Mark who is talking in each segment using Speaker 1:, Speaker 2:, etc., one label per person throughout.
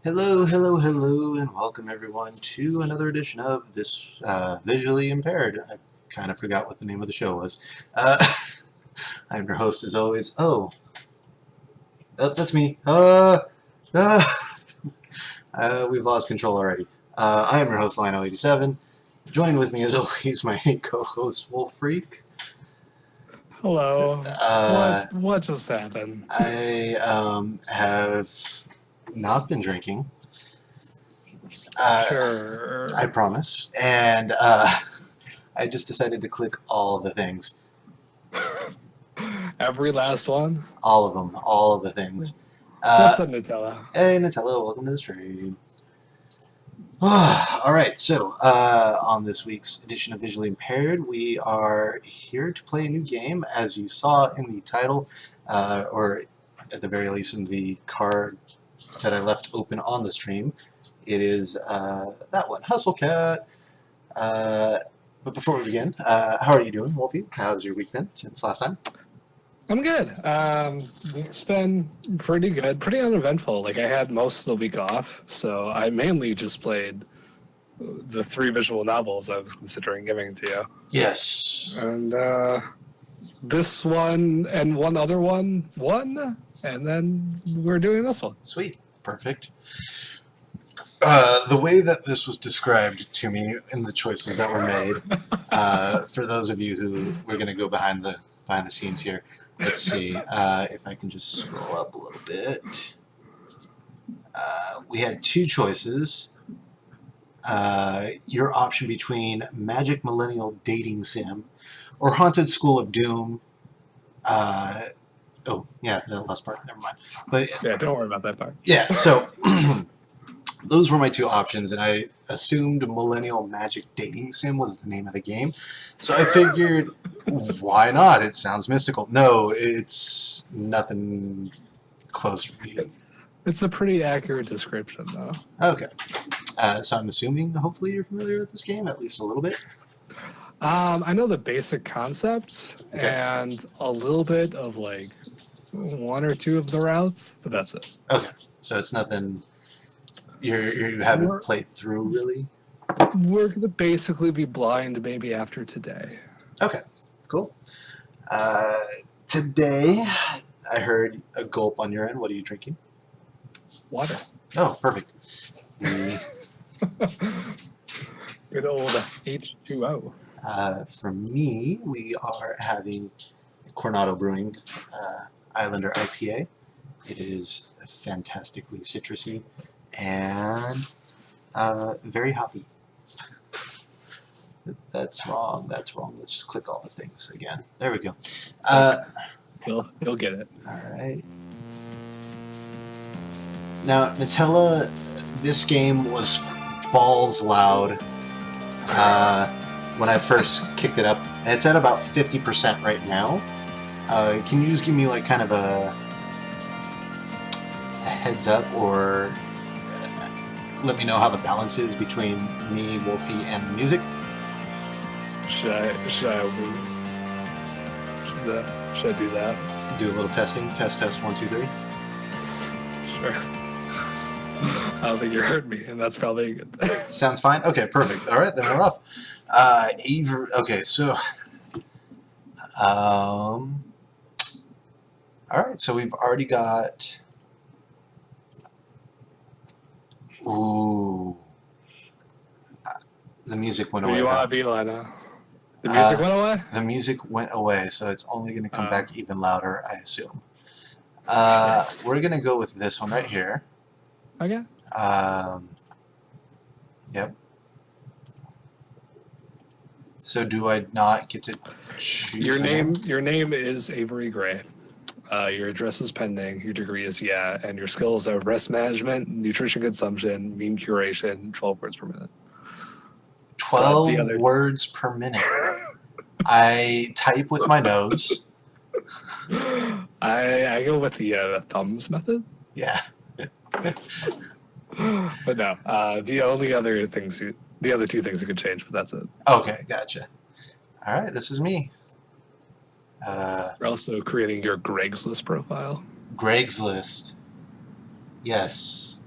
Speaker 1: Hello, hello, hello, and welcome everyone to another edition of this Visually Impaired. I kind of forgot what the name of the show was. I'm your host as always. That's me. We've lost control already. I am your host, Lino87. Joined with me as always, my co-host, Wolf Freak.
Speaker 2: Hello. What just happened?
Speaker 1: I have not been drinking.
Speaker 2: Sure.
Speaker 1: I promise. And I just decided to click all the things.
Speaker 2: Every last one?
Speaker 1: All of them. All of the things.
Speaker 2: What's up, Nutella?
Speaker 1: Hey, Nutella. Welcome to the stream. Alright, so on this week's edition of Visually Impaired, we are here to play a new game. As you saw in the title, or at the very least in the card that I left open on the stream, it is that one, Hustle Cat. But before we begin, how are you doing, Wolfie? How's your week been since last time?
Speaker 2: I'm good. It's been pretty good, pretty uneventful. Like, I had most of the week off, so I mainly just played the 3 visual novels I was considering giving to you.
Speaker 1: Yes.
Speaker 2: And this one and one other one won, and then we're doing this one.
Speaker 1: Sweet. Perfect. The way that this was described to me in the choices that were made, for those of you who we're going to go behind the scenes here, let's see if I can just scroll up a little bit. We had 2 choices. Your option between Magic Millennial Dating Sim or Haunted School of Doom. Oh, yeah, the last part, never mind. But
Speaker 2: Yeah, don't worry about that part.
Speaker 1: yeah, so those were my 2 options, and I assumed Millennial Magic Dating Sim was the name of the game. So I figured, why not? It sounds mystical. No, it's nothing close to me.
Speaker 2: It's a pretty accurate description, though.
Speaker 1: Okay. So I'm assuming, hopefully, you're familiar with this game, at least a little bit.
Speaker 2: I know the basic concepts
Speaker 1: Okay.
Speaker 2: and a little bit of like 1 or 2 of the routes, but that's it.
Speaker 1: Okay. So it's nothing you haven't played through, really?
Speaker 2: We're going to basically be blind maybe after today.
Speaker 1: Okay. Cool. Today, I heard a gulp on your end. What are you drinking?
Speaker 2: Water.
Speaker 1: Oh, perfect.
Speaker 2: Good old H2O.
Speaker 1: For me, we are having Coronado Brewing Islander IPA. It is fantastically citrusy and very hoppy. That's wrong. That's wrong. Let's just click all the things again. There we go.
Speaker 2: You'll get it.
Speaker 1: All right. Now, Nutella, this game was balls loud when I first kicked it up, and it's at about 50% right now. Can you just give me like kind of a heads up, or let me know how the balance is between me, Wolfie, and the music?
Speaker 2: Should I do that?
Speaker 1: Do a little testing. Test 1 2 3.
Speaker 2: Sure. I don't think you heard me, and that's probably a good thing.
Speaker 1: Sounds fine. Okay, perfect. All right, then we're off. Okay, so Alright, so we've already got... Ooh. The music went
Speaker 2: Who do
Speaker 1: away,
Speaker 2: you
Speaker 1: though.
Speaker 2: want to be, Lena? The music went away?
Speaker 1: The music went away, so it's only going to come back even louder, I assume.
Speaker 2: Yes.
Speaker 1: We're going to go with this one right here.
Speaker 2: Okay.
Speaker 1: Yep. So do I not get to choose
Speaker 2: Your name is Avery Gray. Your address is pending. Your degree is and your skills are rest management, nutrition consumption, mean curation, 12 words per minute.
Speaker 1: 12 words per minute. I type with my nose.
Speaker 2: I go with the thumbs method.
Speaker 1: Yeah.
Speaker 2: But no, the other two things you could change, but that's it.
Speaker 1: Okay, gotcha. All right, this is me.
Speaker 2: You're also creating your Greg's List profile.
Speaker 1: Greg's List. Yes.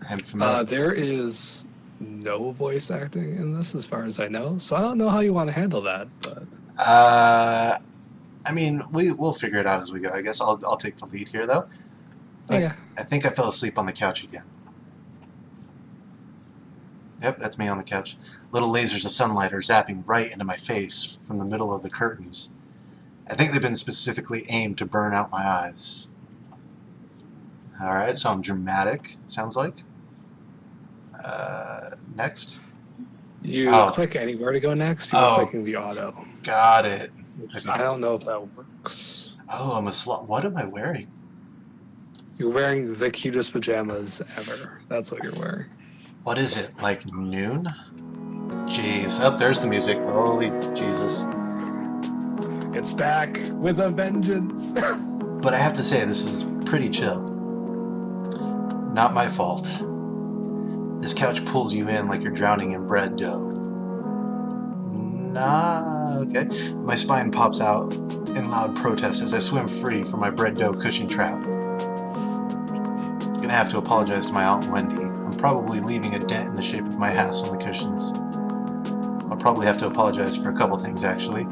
Speaker 1: I'm familiar.
Speaker 2: There is no voice acting in this, as far as I know. So I don't know how you want to handle that. But
Speaker 1: I mean, we'll figure it out as we go. I guess I'll take the lead here, though. I think I fell asleep on the couch again. Yep, that's me on the couch. Little lasers of sunlight are zapping right into my face from the middle of the curtains. I think they've been specifically aimed to burn out my eyes. Alright, so I'm dramatic, sounds like. Next.
Speaker 2: You click anywhere to go next, you're clicking the auto.
Speaker 1: Got it.
Speaker 2: Okay. I don't know if that works.
Speaker 1: Oh, I'm a slut. What am I wearing?
Speaker 2: You're wearing the cutest pajamas ever. That's what you're wearing.
Speaker 1: What is it, like noon? Jeez, there's the music. Holy Jesus.
Speaker 2: It's back with a vengeance.
Speaker 1: But I have to say, this is pretty chill. Not my fault. This couch pulls you in like you're drowning in bread dough. Okay. My spine pops out in loud protest as I swim free from my bread dough cushion trap. Gonna have to apologize to my Aunt Wendy. I'm probably leaving a dent in the shape of my ass on the cushions. I'll probably have to apologize for a couple things, actually.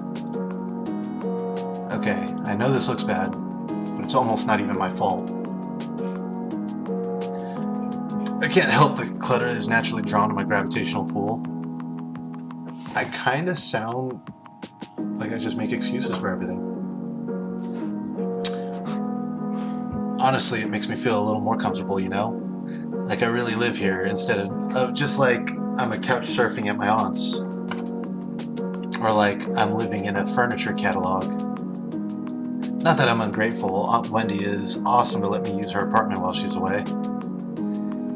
Speaker 1: Okay, I know this looks bad, but it's almost not even my fault. I can't help the clutter that is naturally drawn to my gravitational pull. I kinda sound like I just make excuses for everything. Honestly, it makes me feel a little more comfortable, you know? Like I really live here instead of just like I'm a couch surfing at my aunt's. Or like I'm living in a furniture catalog. Not that I'm ungrateful. Aunt Wendy is awesome to let me use her apartment while she's away.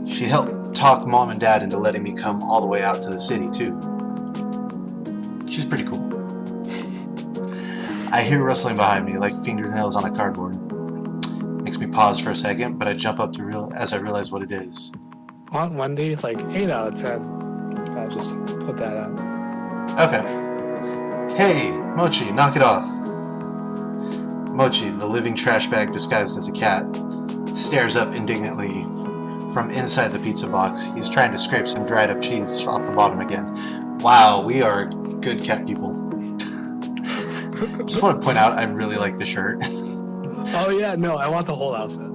Speaker 1: She helped talk Mom and Dad into letting me come all the way out to the city, too. She's pretty cool. I hear rustling behind me like fingernails on a cardboard. Makes me pause for a second, but I jump up as I realize what it is.
Speaker 2: Aunt Wendy, like 8 out of 10. I'll just put that out.
Speaker 1: Okay. Hey, Mochi, knock it off. Mochi, the living trash bag disguised as a cat, stares up indignantly from inside the pizza box. He's trying to scrape some dried up cheese off the bottom again. Wow, we are good cat people. Just want to point out, I really like the shirt.
Speaker 2: Oh yeah, no, I want the whole outfit.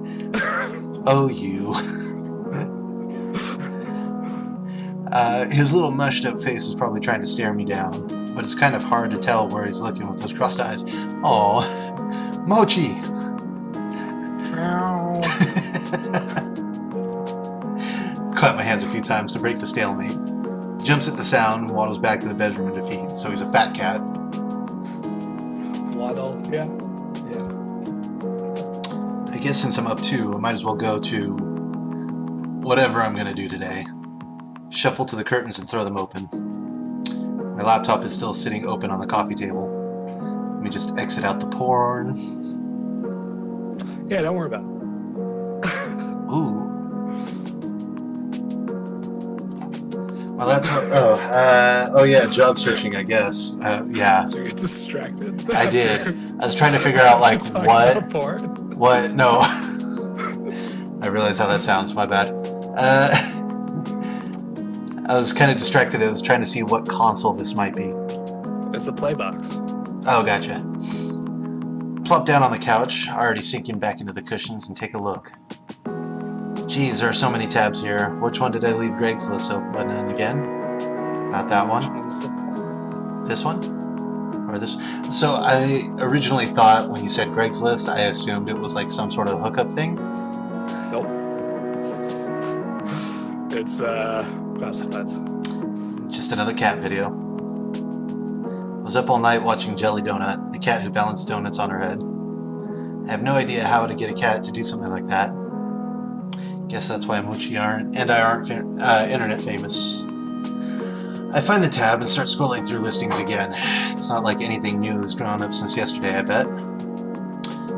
Speaker 1: Oh, you. His little mushed up face is probably trying to stare me down, but it's kind of hard to tell where he's looking with those crossed eyes. Aw, Mochi! Clap my hands a few times to break the stalemate. Jumps at the sound and waddles back to the bedroom in defeat, so he's a fat cat.
Speaker 2: Waddle, yeah.
Speaker 1: I guess since I'm up too, I might as well go to whatever I'm gonna do today. Shuffle to the curtains and throw them open. My laptop is still sitting open on the coffee table. Let me just exit out the porn.
Speaker 2: Yeah, don't worry about it.
Speaker 1: Ooh. My laptop. Oh yeah, job searching, I guess. Yeah.
Speaker 2: Did you get distracted?
Speaker 1: I did. I was trying to figure out, like, what? What? No. I realize how that sounds, my bad. I was kind of distracted. I was trying to see what console this might be.
Speaker 2: It's a play box.
Speaker 1: Oh, gotcha. Plop down on the couch, already sinking back into the cushions, and take a look. Geez, there are so many tabs here. Which one did I leave Greg's list open again? Not that one. This one? Or this? So I originally thought when you said Greg's list, I assumed it was like some sort of hookup thing.
Speaker 2: Nope. It's classifieds.
Speaker 1: Just another cat video. I was up all night watching Jelly Donut, the cat who balanced donuts on her head. I have no idea how to get a cat to do something like that. Guess that's why Moochie and I aren't internet famous. I find the tab and start scrolling through listings again. It's not like anything new has gone up since yesterday, I bet.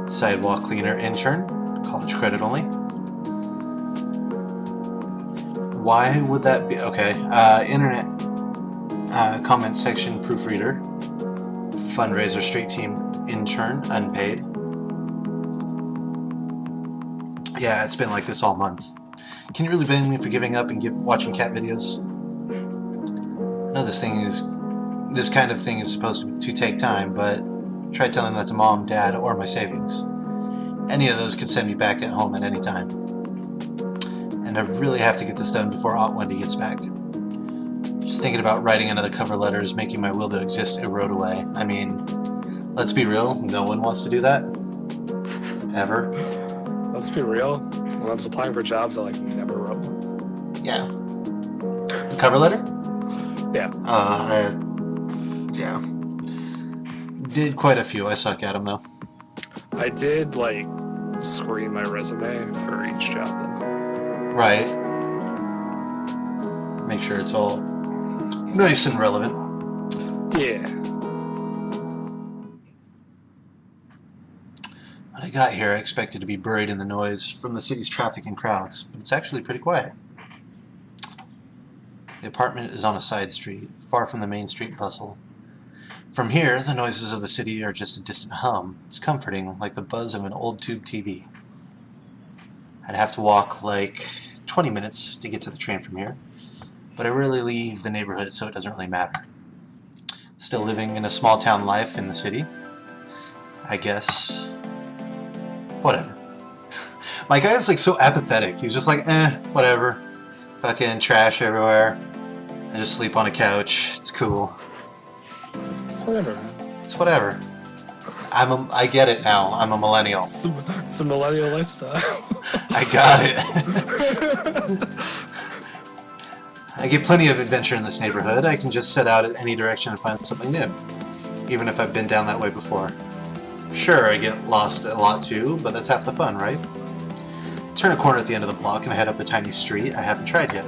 Speaker 1: Sidewalk cleaner intern, college credit only. Why would that be? Okay, internet comment section proofreader, fundraiser street team intern, unpaid. Yeah, it's been like this all month. Can you really blame me for giving up and watching cat videos? I know this kind of thing is supposed to take time, but try telling that to mom, dad, or my savings. Any of those could send me back at home at any time. And I really have to get this done before Aunt Wendy gets back. Just thinking about writing another cover letter is making my will to exist erode away. I mean, let's be real, no one wants to do that. Ever.
Speaker 2: Let's be real. When I was applying for jobs, I never wrote one.
Speaker 1: Yeah. Cover letter?
Speaker 2: Yeah.
Speaker 1: Yeah. Did quite a few. I suck at them though.
Speaker 2: I did screen my resume for each job though.
Speaker 1: Right. Make sure it's all nice and relevant.
Speaker 2: Yeah.
Speaker 1: When I got here, I expected to be buried in the noise from the city's traffic and crowds, but it's actually pretty quiet. The apartment is on a side street, far from the main street bustle. From here, the noises of the city are just a distant hum. It's comforting, like the buzz of an old tube TV. I'd have to walk 20 minutes to get to the train from here, but I rarely leave the neighborhood, so it doesn't really matter. Still living in a small town life in the city, I guess. Whatever. My guy is so apathetic. He's just whatever. Fucking trash everywhere. I just sleep on a couch. It's cool.
Speaker 2: It's whatever.
Speaker 1: It's whatever. I get it now. I'm a millennial.
Speaker 2: It's a millennial lifestyle.
Speaker 1: I got it. I get plenty of adventure in this neighborhood. I can just set out in any direction and find something new, even if I've been down that way before. Sure, I get lost a lot too, but that's half the fun, right? Turn a corner at the end of the block and I head up the tiny street I haven't tried yet.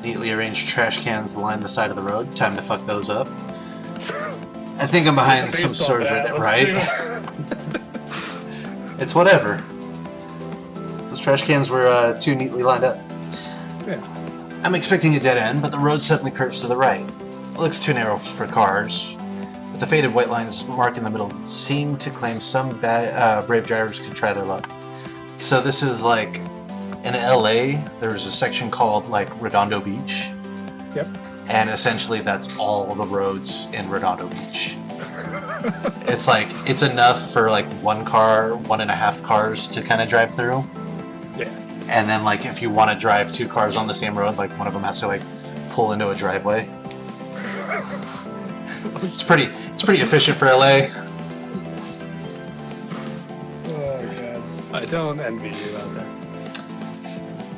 Speaker 1: Neatly arranged trash cans line the side of the road. Time to fuck those up. I think I'm behind some sort of it, right? It's whatever. Those trash cans were too neatly lined up.
Speaker 2: Yeah.
Speaker 1: I'm expecting a dead end, but the road suddenly curves to the right. It looks too narrow for cars, but the faded white lines marking the middle seem to claim some brave drivers could try their luck. So this is in LA, there's a section called Redondo Beach.
Speaker 2: Yep.
Speaker 1: And essentially that's all the roads in Redondo Beach. It's enough for 1 car, 1.5 cars to kind of drive through.
Speaker 2: Yeah.
Speaker 1: And then if you want to drive 2 cars on the same road, one of them has to pull into a driveway. It's pretty efficient for LA.
Speaker 2: Oh god. I don't envy you out there.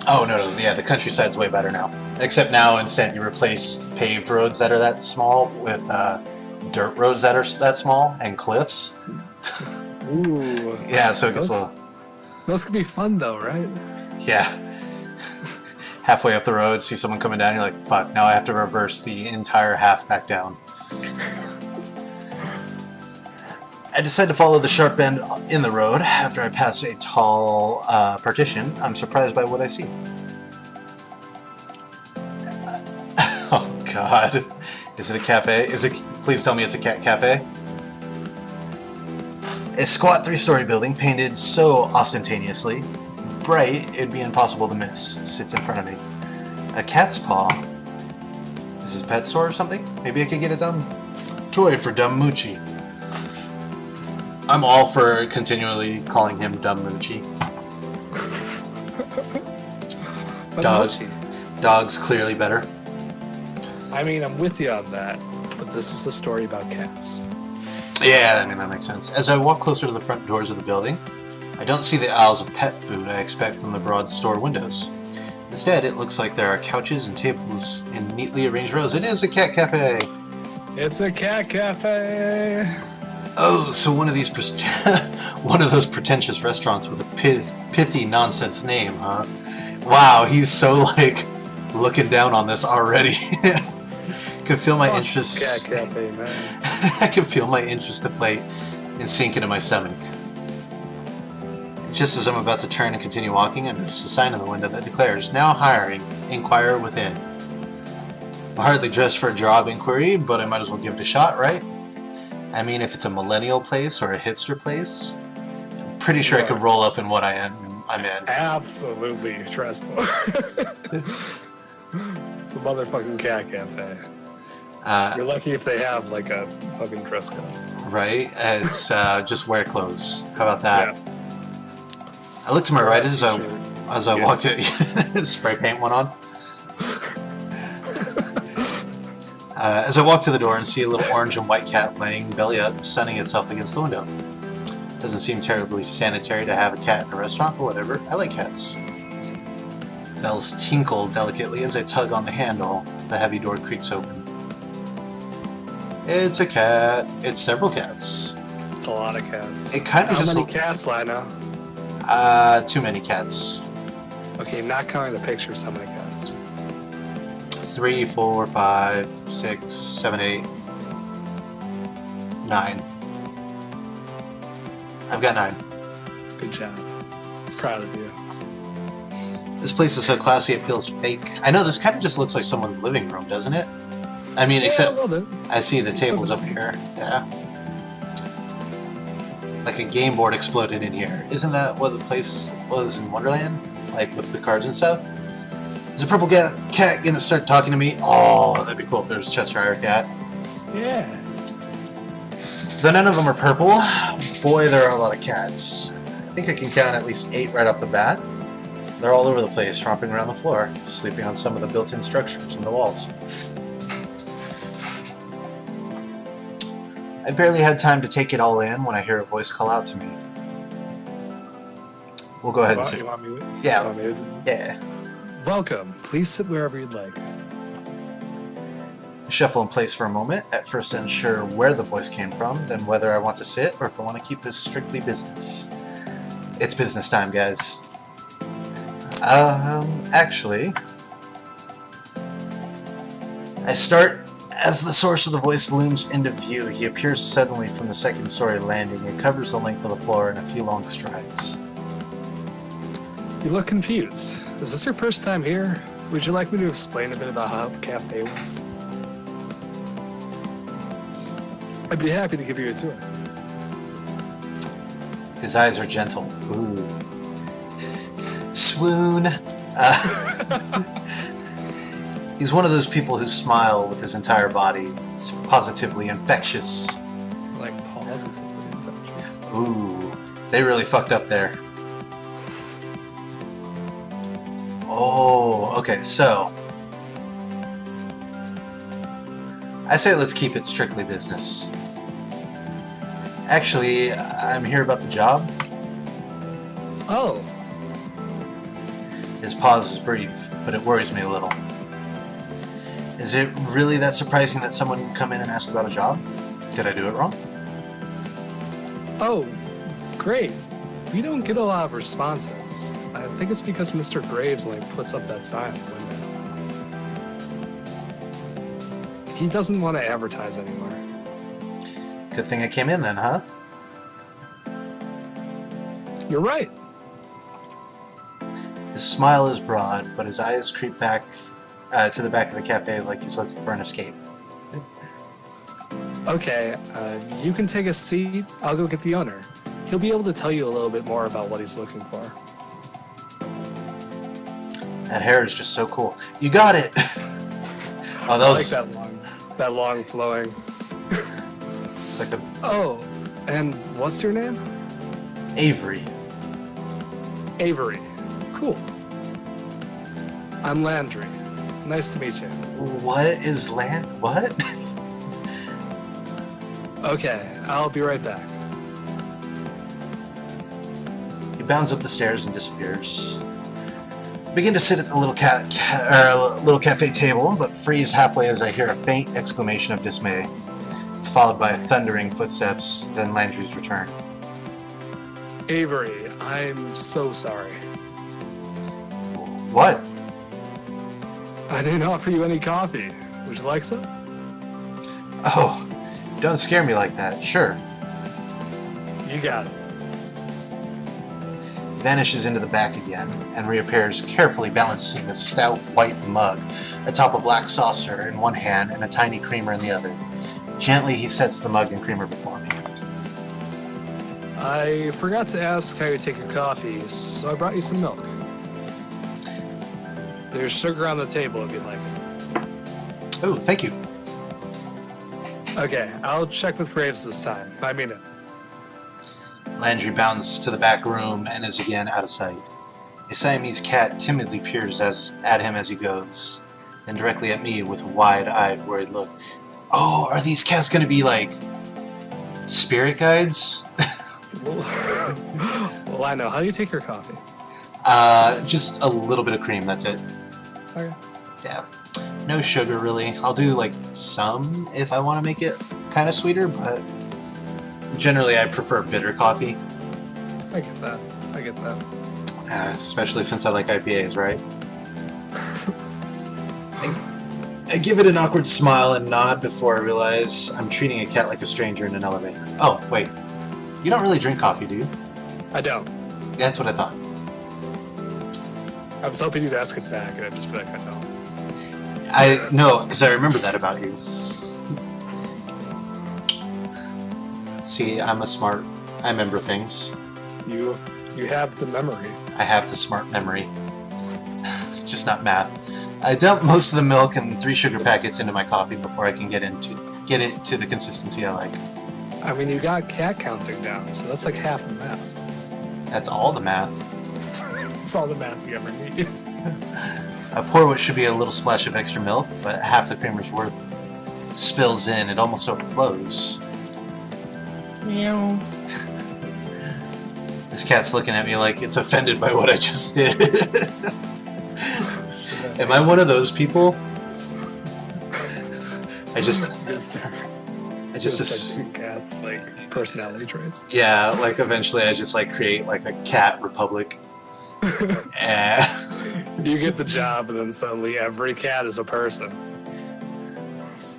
Speaker 1: Oh no, yeah, the countryside's way better now. Except now instead you replace paved roads that are that small with dirt roads that are that small and cliffs.
Speaker 2: Ooh.
Speaker 1: Yeah, so it gets a little.
Speaker 2: Those could be fun though, right?
Speaker 1: Yeah. Halfway up the road, see someone coming down, you're like, fuck, now I have to reverse the entire half back down. I decide to follow the sharp bend in the road. After I pass a tall partition, I'm surprised by what I see. Oh god. Is it a cafe? Please tell me it's a cat cafe. A squat 3-story building painted so ostentatiously bright it'd be impossible to miss sits in front of me. A cat's paw. Is this a pet store or something? Maybe I could get a dumb toy for dumb Moochie. I'm all for continually calling him Dumb Moochie.
Speaker 2: But
Speaker 1: Dog.
Speaker 2: Mochi.
Speaker 1: Dog's clearly better.
Speaker 2: I mean, I'm with you on that, but this is a story about cats.
Speaker 1: Yeah, I mean, that makes sense. As I walk closer to the front doors of the building, I don't see the aisles of pet food I expect from the broad store windows. Instead, it looks like there are couches and tables in neatly arranged rows. It is a cat cafe!
Speaker 2: It's a cat cafe!
Speaker 1: Oh, so one of these one of those pretentious restaurants with a pithy nonsense name, huh? Wow, he's so, like, looking down on this already. Can feel my interest.
Speaker 2: Cat cafe, man.
Speaker 1: I can feel my interest deflate and sink into my stomach. Just as I'm about to turn and continue walking, I notice a sign in the window that declares, "Now hiring. Inquire within." I'm hardly dressed for a job inquiry, but I might as well give it a shot, right? I mean, if it's a millennial place or a hipster place, I'm pretty sure I could roll up in what I'm in.
Speaker 2: Absolutely stressful. It's a motherfucking cat cafe. You're lucky if they have like a fucking dress code.
Speaker 1: Right? It's just wear clothes. How about that?
Speaker 2: Yeah.
Speaker 1: I looked to my right as I walked in. Spray paint went on. As I walk to the door and see a little orange and white cat laying belly up, sunning itself against the window. Doesn't seem terribly sanitary to have a cat in a restaurant, but whatever. I like cats. Bells tinkle delicately as I tug on the handle. The heavy door creaks open. It's a cat. It's several cats.
Speaker 2: It's a lot of cats.
Speaker 1: It kind of
Speaker 2: How
Speaker 1: just.
Speaker 2: many cats, Lino?
Speaker 1: Too many cats.
Speaker 2: Okay, not counting the pictures. How many cats?
Speaker 1: 3, 4, 5, 6, 7, 8, 9. I've got 9.
Speaker 2: Good job. Proud of you.
Speaker 1: This place is so classy it feels fake. I know, this kind of just looks like someone's living room, doesn't it? I mean,
Speaker 2: Yeah,
Speaker 1: except
Speaker 2: a little bit.
Speaker 1: I see the tables up here. Yeah. Like a game board exploded in here. Isn't that what the place was in Wonderland? Like with the cards and stuff? Is a purple cat gonna start talking to me? Oh, that'd be cool if there was a Cheshire cat.
Speaker 2: Yeah.
Speaker 1: Though none of them are purple, boy, there are a lot of cats. I think I can count at least 8 right off the bat. They're all over the place, romping around the floor, sleeping on some of the built-in structures in the walls. I barely had time to take it all in when I hear a voice call out to me. We'll go ahead and sit.
Speaker 2: You want me to?
Speaker 1: Yeah.
Speaker 2: You want me to?
Speaker 1: Yeah.
Speaker 2: Welcome. Please sit wherever you'd like.
Speaker 1: I shuffle in place for a moment, at first unsure where the voice came from, then whether I want to sit or if I want to keep this strictly business. It's business time, guys. Actually, I start as the source of the voice looms into view. He appears suddenly from the second-story landing and covers the length of the floor in a few long strides.
Speaker 2: You look confused. Is this your first time here? Would you like me to explain a bit about how the cafe works? I'd be happy to give you a tour.
Speaker 1: His eyes are gentle. Ooh. Swoon. He's one of those people who smile with his entire body. It's positively infectious.
Speaker 2: Like positively infectious.
Speaker 1: Ooh. They really fucked up there. Oh, okay, so I say let's keep it strictly business. Actually, I'm here about the job.
Speaker 2: Oh.
Speaker 1: His pause is brief, but it worries me a little. Is it really that surprising that someone would come in and ask about a job? Did I do it wrong?
Speaker 2: Oh, great. We don't get a lot of responses. I think it's because Mr. Graves only puts up that sign in the window. He doesn't want to advertise anymore.
Speaker 1: Good thing I came in then, huh?
Speaker 2: You're right.
Speaker 1: His smile is broad, but his eyes creep back to the back of the cafe like he's looking for an escape.
Speaker 2: Okay, you can take a seat. I'll go get the owner. He'll be able to tell you a little bit more about what he's looking for.
Speaker 1: That hair is just so cool. You got it! Oh, that was...
Speaker 2: I like that long flowing.
Speaker 1: It's like the...
Speaker 2: Oh, And what's your name?
Speaker 1: Avery.
Speaker 2: Avery. Cool. I'm Landry. Nice to meet you.
Speaker 1: What is what?
Speaker 2: Okay, I'll be right back.
Speaker 1: He bounds up the stairs and disappears. Begin to sit at the little little cafe table, but freeze halfway as I hear a faint exclamation of dismay. It's followed by thundering footsteps, then Landry's return.
Speaker 2: Avery, I'm so sorry.
Speaker 1: What?
Speaker 2: I didn't offer you any coffee. Would you like some?
Speaker 1: Oh, don't scare me like that. Sure.
Speaker 2: You got it.
Speaker 1: Vanishes into the back again and reappears carefully balancing a stout white mug atop a black saucer in one hand and a tiny creamer in the other. Gently he sets the mug and creamer before me.
Speaker 2: I forgot to ask how you take your coffee, so I brought you some milk. There's sugar on the table if you'd like it.
Speaker 1: Oh, thank you.
Speaker 2: Okay, I'll check with Graves this time. I mean it.
Speaker 1: Landry bounds to the back room and is again out of sight. A Siamese cat timidly peers at him as he goes, then directly at me with a wide-eyed, worried look. Oh, are these cats going to be like spirit guides?
Speaker 2: Well, I know. How do you take your coffee?
Speaker 1: Just a little bit of cream, that's it.
Speaker 2: Okay.
Speaker 1: Yeah. No sugar, really. I'll do, like, some if I want to make it kind of sweeter, but generally I prefer bitter coffee.
Speaker 2: I get that. I get that.
Speaker 1: Especially since I like IPAs, right? I give it an awkward smile and nod before I realize I'm treating a cat like a stranger in an elevator. Oh, wait. You don't really drink coffee, do you?
Speaker 2: I don't.
Speaker 1: That's what I thought.
Speaker 2: I was hoping you'd ask it back, and I'd just be like, I don't.
Speaker 1: No, because I remember that about you. See, I'm smart. I remember things.
Speaker 2: You have the memory.
Speaker 1: I have the smart memory. Just not math. I dump most of the milk and 3 sugar packets into my coffee before I can get it to the consistency I like.
Speaker 2: I mean, you got cat counting down, so that's like half the math.
Speaker 1: That's all the math.
Speaker 2: That's all the math you ever need.
Speaker 1: I pour what should be a little splash of extra milk, but half the creamer's worth spills in. It almost overflows.
Speaker 2: Meow.
Speaker 1: This cat's looking at me like it's offended by what I just did. Am I one of those people? I just
Speaker 2: like cats, like personality traits.
Speaker 1: Yeah, like eventually I just like create like a cat republic.
Speaker 2: You get the job, and then suddenly every cat is a person.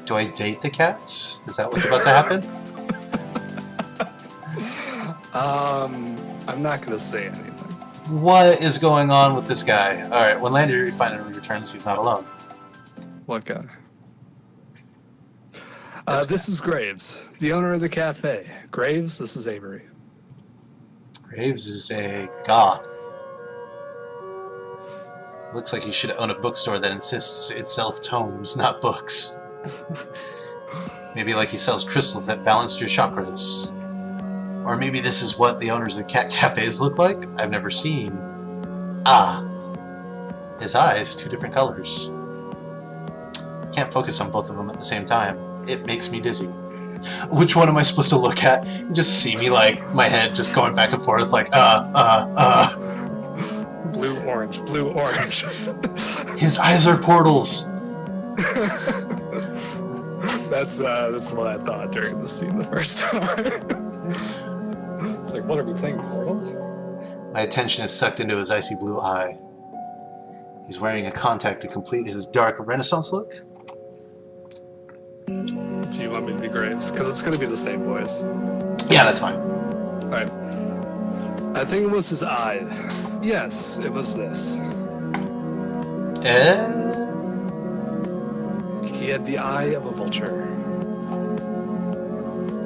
Speaker 1: Do I date the cats? Is that what's about to happen?
Speaker 2: I'm not gonna say anything.
Speaker 1: What is going on with this guy? Alright, when Landry finally returns, he's not alone.
Speaker 2: What guy? This is Graves, the owner of the cafe. Graves, this is Avery.
Speaker 1: Graves is a goth. Looks like he should own a bookstore that insists it sells tomes, not books. Maybe like he sells crystals that balance your chakras. Or maybe this is what the owners of cat cafes look like? I've never seen. Ah. His eyes, 2 different colors. Can't focus on both of them at the same time. It makes me dizzy. Which one am I supposed to look at? You just see me like, my head just going back and forth like,
Speaker 2: Blue, orange, blue, orange.
Speaker 1: His eyes are portals!
Speaker 2: That's what I thought during the scene the first time. It's like, what are we playing, Portal?
Speaker 1: My attention is sucked into his icy blue eye. He's wearing a contact to complete his dark Renaissance look.
Speaker 2: Do you want me to be Graves? Because it's going to be the same voice.
Speaker 1: Yeah, that's fine.
Speaker 2: Alright. I think it was his eye. Yes, it was this. He had the eye of a vulture.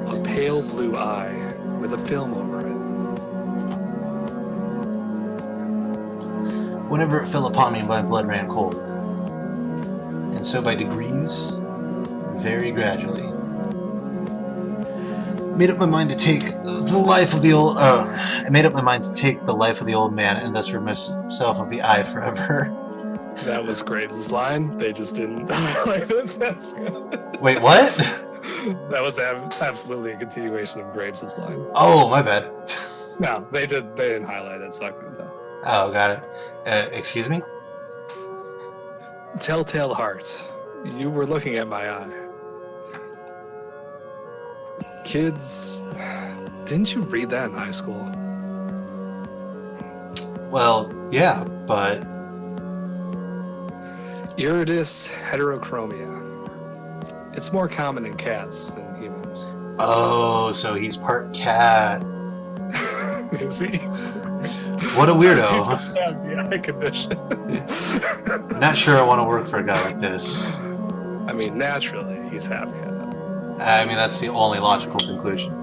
Speaker 2: A pale blue eye with a film over it.
Speaker 1: Whenever it fell upon me, my blood ran cold. And so by degrees, very gradually, Made up my mind to take the life of the old. I made up my mind to take the life of the old man and thus rid myself of the eye forever.
Speaker 2: That was Graves' line. They just didn't highlight it. That's good.
Speaker 1: Wait, what?
Speaker 2: That was absolutely a continuation of Graves' line.
Speaker 1: Oh, my bad.
Speaker 2: No, they didn't highlight it, so I couldn't tell.
Speaker 1: Oh, got it. Excuse me?
Speaker 2: Telltale Heart. You were looking at my eye. Kids, didn't you read that in high school?
Speaker 1: Well, yeah, but
Speaker 2: Iridis heterochromia. It's more common in cats than humans.
Speaker 1: oh, so he's part cat.
Speaker 2: Is he?
Speaker 1: What a weirdo.
Speaker 2: Have the eye condition.
Speaker 1: I'm not sure I want to work for a guy like this.
Speaker 2: I mean, naturally, he's half cat.
Speaker 1: I mean, that's the only logical conclusion.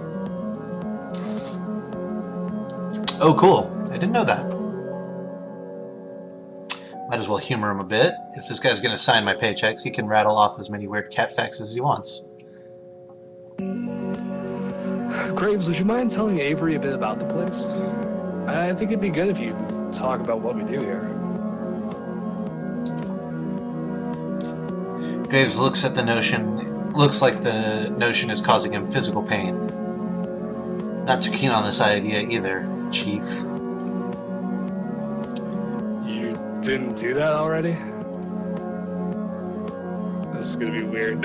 Speaker 1: Oh, cool. I didn't know that. Might as well humor him a bit. If this guy's going to sign my paychecks, he can rattle off as many weird cat facts as he wants.
Speaker 2: Graves, would you mind telling Avery a bit about the place? I think it'd be good if you talk about what we do here.
Speaker 1: Graves looks at the notion. Looks like the notion is causing him physical pain. Not too keen on this idea either, Chief.
Speaker 2: You didn't do that already? This is gonna be weird.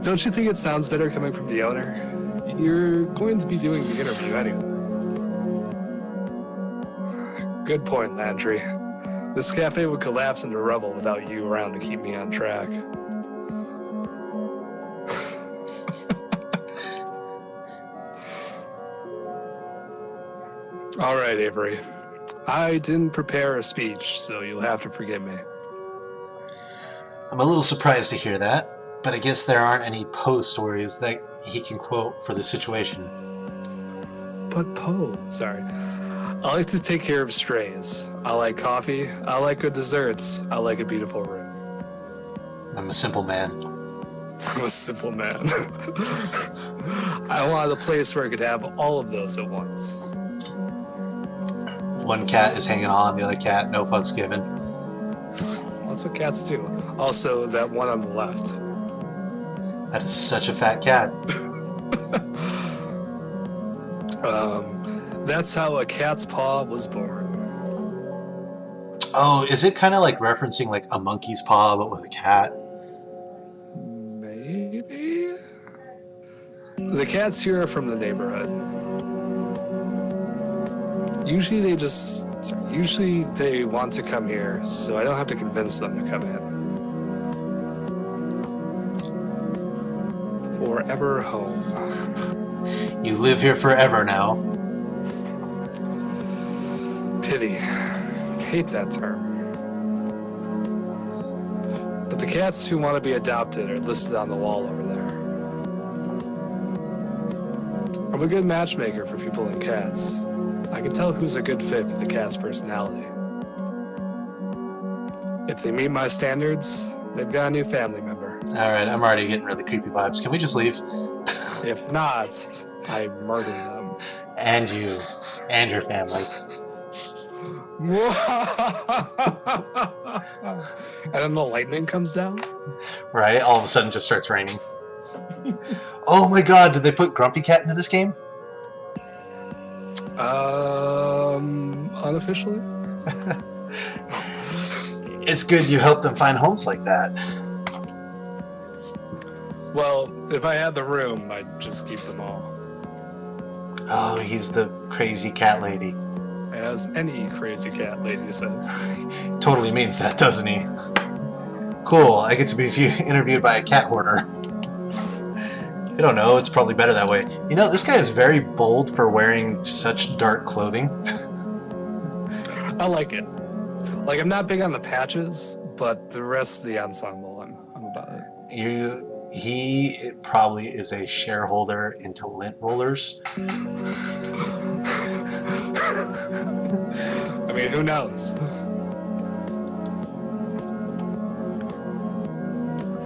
Speaker 2: Don't you think it sounds better coming from the owner? You're going to be doing the interview anyway. Good point, Landry. This cafe would collapse into rubble without you around to keep me on track. All right, Avery. I didn't prepare a speech, so you'll have to forgive me.
Speaker 1: I'm a little surprised to hear that, but I guess there aren't any Poe stories that he can quote for the situation.
Speaker 2: But Poe, sorry. I like to take care of strays. I like coffee. I like good desserts. I like a beautiful room.
Speaker 1: I'm a simple man.
Speaker 2: I'm a simple man. I wanted a place where I could have all of those at once.
Speaker 1: One cat is hanging on, the other cat, no fucks given.
Speaker 2: That's what cats do. Also, that one on the left.
Speaker 1: That is such a fat cat.
Speaker 2: That's how a cat's paw was born.
Speaker 1: Oh, is it kind of like referencing like a monkey's paw, but with a cat?
Speaker 2: Maybe? The cats here are from the neighborhood. Usually they want to come here, so I don't have to convince them to come in. Forever home.
Speaker 1: You live here forever now.
Speaker 2: Pity. Hate that term. But the cats who want to be adopted are listed on the wall over there. I'm a good matchmaker for people and cats. I can tell who's a good fit for the cat's personality. If they meet my standards, they've got a new family member.
Speaker 1: Alright, I'm already getting really creepy vibes. Can we just leave?
Speaker 2: If not, I murder them.
Speaker 1: And you. And your family.
Speaker 2: And then the lightning comes down?
Speaker 1: Right? All of a sudden just starts raining. Oh my god, did they put Grumpy Cat into this game?
Speaker 2: Unofficially?
Speaker 1: It's good you helped them find homes like that.
Speaker 2: Well, if I had the room, I'd just keep them all.
Speaker 1: Oh, he's the crazy cat lady.
Speaker 2: As any crazy cat lady says.
Speaker 1: Totally means that, doesn't he? Cool, I get to be interviewed by a cat hoarder. I don't know, it's probably better that way. You know, this guy is very bold for wearing such dark clothing.
Speaker 2: I like it. Like, I'm not big on the patches, but the rest of the ensemble, I'm about it.
Speaker 1: He probably is a shareholder into lint rollers.
Speaker 2: I mean, who knows?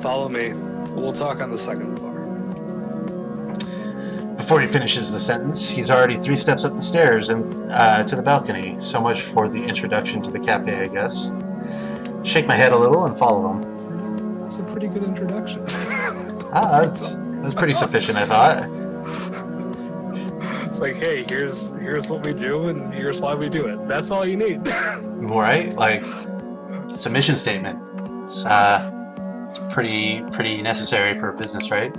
Speaker 2: Follow me. We'll talk on the second floor.
Speaker 1: Before he finishes the sentence, he's already 3 steps up the stairs and to the balcony. So much for the introduction to the cafe, I guess. Shake my head a little and follow him.
Speaker 2: It's a pretty good introduction.
Speaker 1: That's pretty sufficient, I thought.
Speaker 2: It's like, hey, here's what we do, and here's why we do it. That's all you need.
Speaker 1: Right? Like, it's a mission statement. It's pretty necessary for a business, right?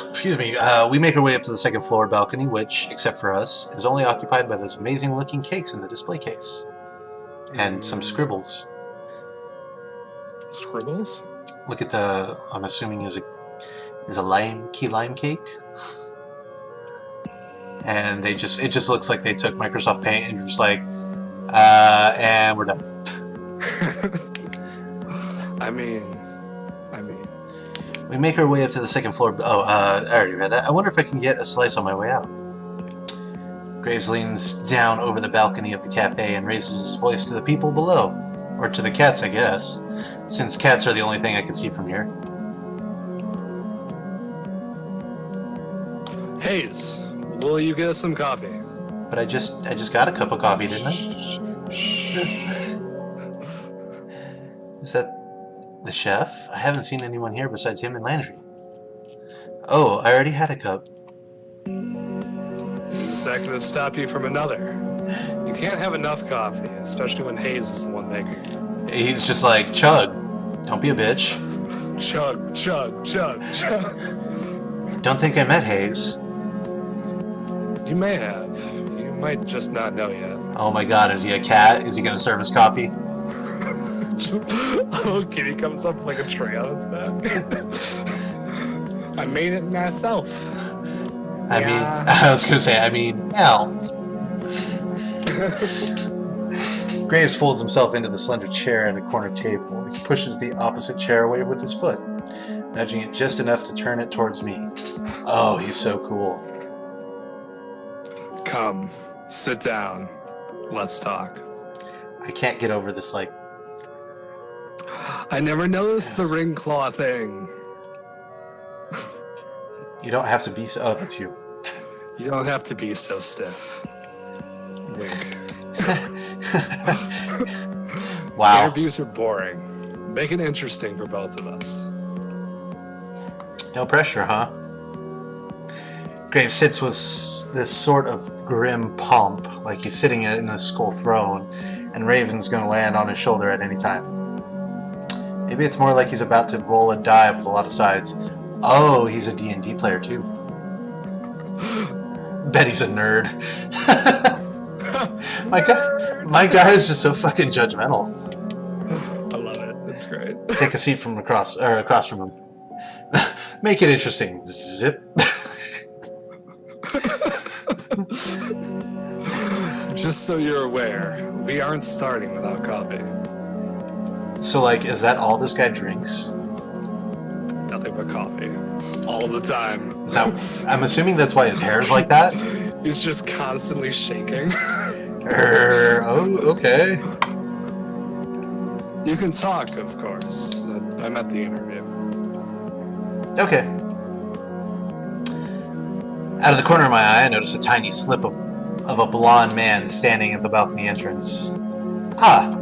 Speaker 1: Excuse me. We make our way up to the second floor balcony, which, except for us, is only occupied by those amazing-looking cakes in the display case. And some scribbles.
Speaker 2: Scribbles?
Speaker 1: Look at the, I'm assuming is a key lime cake. And it just looks like they took Microsoft Paint and you're just like, and we're done.
Speaker 2: I mean.
Speaker 1: We make our way up to the second floor. Oh, I already read that. I wonder if I can get a slice on my way out. Graves leans down over the balcony of the cafe and raises his voice to the people below. Or to the cats, I guess. Since cats are the only thing I can see from here.
Speaker 2: Hayes, will you get us some coffee?
Speaker 1: But I just got a cup of coffee, didn't I? Is that the chef? I haven't seen anyone here besides him and Landry. Oh, I already had a cup.
Speaker 2: Is that going to stop you from another? You can't have enough coffee, especially when Hayes is the one making it.
Speaker 1: He's just like, chug. Don't be a bitch.
Speaker 2: Chug, chug, chug, chug.
Speaker 1: Don't think I met Hayes.
Speaker 2: You may have. You might just not know yet.
Speaker 1: Oh my god, is he a cat? Is he going to serve us coffee?
Speaker 2: A little kitty comes up with like a tray on its back. I made it myself.
Speaker 1: I mean, I was going to say, Al. Graves folds himself into the slender chair at a corner table. He pushes the opposite chair away with his foot, nudging it just enough to turn it towards me. Oh, he's so cool.
Speaker 2: Come, sit down. Let's talk.
Speaker 1: I can't get over this, like...
Speaker 2: I never noticed the ring claw thing.
Speaker 1: You don't have to be so... Oh, that's you.
Speaker 2: You don't have to be so stiff. Wink.
Speaker 1: Wow.
Speaker 2: Interviews are boring. Make it interesting for both of us.
Speaker 1: No pressure, huh? Graves sits with this sort of grim pomp, like he's sitting in a skull throne, and Raven's gonna land on his shoulder at any time. Maybe it's more like he's about to roll a die with a lot of sides. Oh, he's a D&D player too. Bet he's a nerd. My guy is just so fucking judgmental.
Speaker 2: I love it. It's great.
Speaker 1: Take a seat from across from him. Make it interesting. Zip.
Speaker 2: Just so you're aware, we aren't starting without coffee.
Speaker 1: So, like, is that all this guy drinks?
Speaker 2: Nothing but coffee. All the time.
Speaker 1: Is that, I'm assuming that's why his hair's like that?
Speaker 2: He's just constantly shaking.
Speaker 1: Oh, okay.
Speaker 2: You can talk, of course. I'm at the interview.
Speaker 1: Okay. Out of the corner of my eye, I notice a tiny slip of a blonde man standing at the balcony entrance. Ah!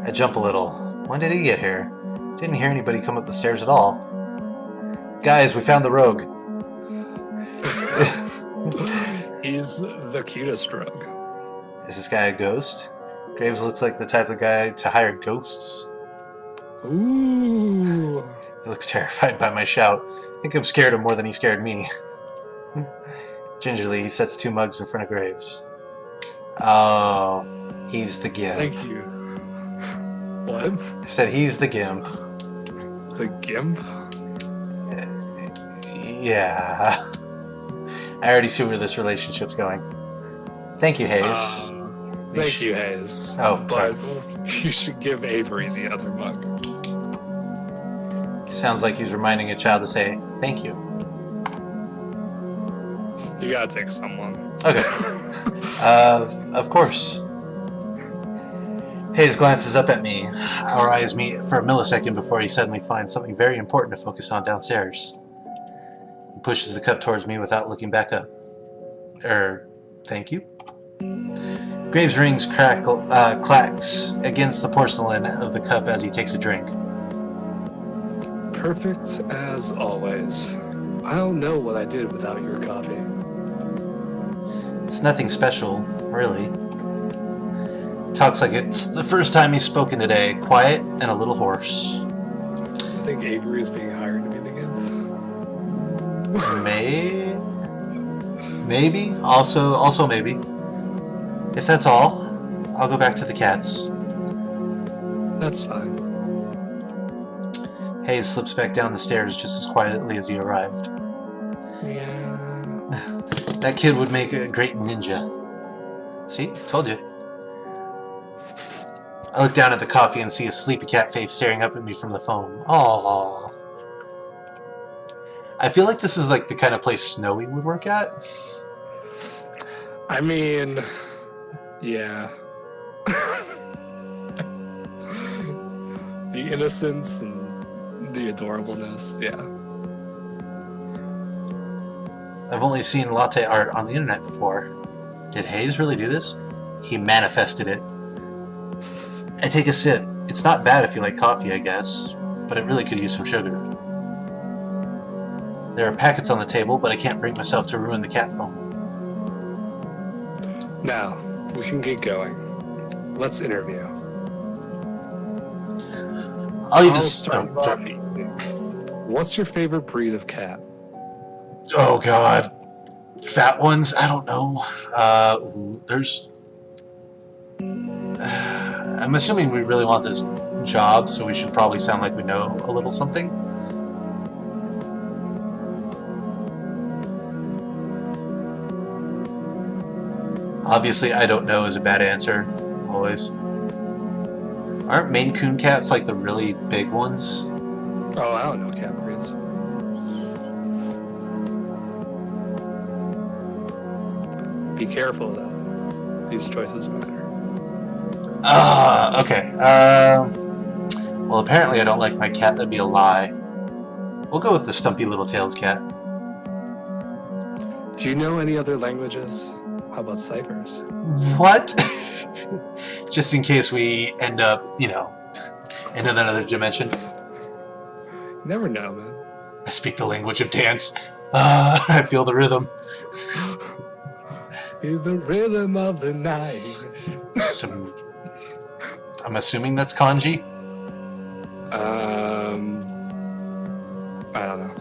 Speaker 1: I jump a little. When did he get here? Didn't hear anybody come up the stairs at all. Guys, we found the rogue.
Speaker 2: He's the cutest rogue.
Speaker 1: Is this guy a ghost? Graves looks like the type of guy to hire ghosts.
Speaker 2: Ooh.
Speaker 1: He looks terrified by my shout. I think I'm scared him more than he scared me. Gingerly, he sets 2 mugs in front of Graves. Oh, he's the gimp.
Speaker 2: Thank you. What?
Speaker 1: I said he's the gimp.
Speaker 2: The gimp?
Speaker 1: Yeah. I already see where this relationship's going. Thank you, Hayes.
Speaker 2: Thank you, Hayes.
Speaker 1: Oh,
Speaker 2: but
Speaker 1: sorry.
Speaker 2: You should give Avery the other mug.
Speaker 1: Sounds like he's reminding a child to say thank you.
Speaker 2: You gotta take someone.
Speaker 1: Okay. Of course. Hayes glances up at me. Our eyes meet for a millisecond before he suddenly finds something very important to focus on downstairs. pushes the cup towards me without looking back up. Thank you. Graves' rings clacks against the porcelain of the cup as he takes a drink.
Speaker 2: Perfect as always. I don't know what I did without your coffee.
Speaker 1: It's nothing special, really. Talks like it's the first time he's spoken today, quiet and a little hoarse.
Speaker 2: I think Avery's being hired to be the gift.
Speaker 1: Maybe. Also maybe. If that's all, I'll go back to the cats.
Speaker 2: That's fine.
Speaker 1: Hayes slips back down the stairs just as quietly as he arrived.
Speaker 2: Yeah.
Speaker 1: That kid would make a great ninja. See? Told you. I look down at the coffee and see a sleepy cat face staring up at me from the phone. Aww. I feel like this is like the kind of place Snowy would work at.
Speaker 2: I mean, yeah. The innocence and the adorableness, yeah.
Speaker 1: I've only seen latte art on the internet before. Did Hayes really do this? He manifested it. I take a sip. It's not bad if you like coffee, I guess, but it really could use some sugar. There are packets on the table, but I can't bring myself to ruin the cat foam.
Speaker 2: Now, we can get going. Let's interview.
Speaker 1: I'll
Speaker 2: start off easy. What's your favorite breed of cat?
Speaker 1: Oh god. Fat ones? I don't know. There's... I'm assuming we really want this job, so we should probably sound like we know a little something. Obviously, I don't know is a bad answer. Always. Aren't Maine Coon cats like the really big ones?
Speaker 2: Oh, I don't know cat breeds. Be careful, though. These choices matter.
Speaker 1: Okay. Well, apparently I don't like my cat. That'd be a lie. We'll go with the stumpy little tails cat.
Speaker 2: Do you know any other languages? How about ciphers?
Speaker 1: What? Just in case we end up, you know, in another dimension.
Speaker 2: You never know, man.
Speaker 1: I speak the language of dance. I feel the rhythm.
Speaker 2: Feel the rhythm of the night.
Speaker 1: I'm assuming that's kanji.
Speaker 2: I don't know.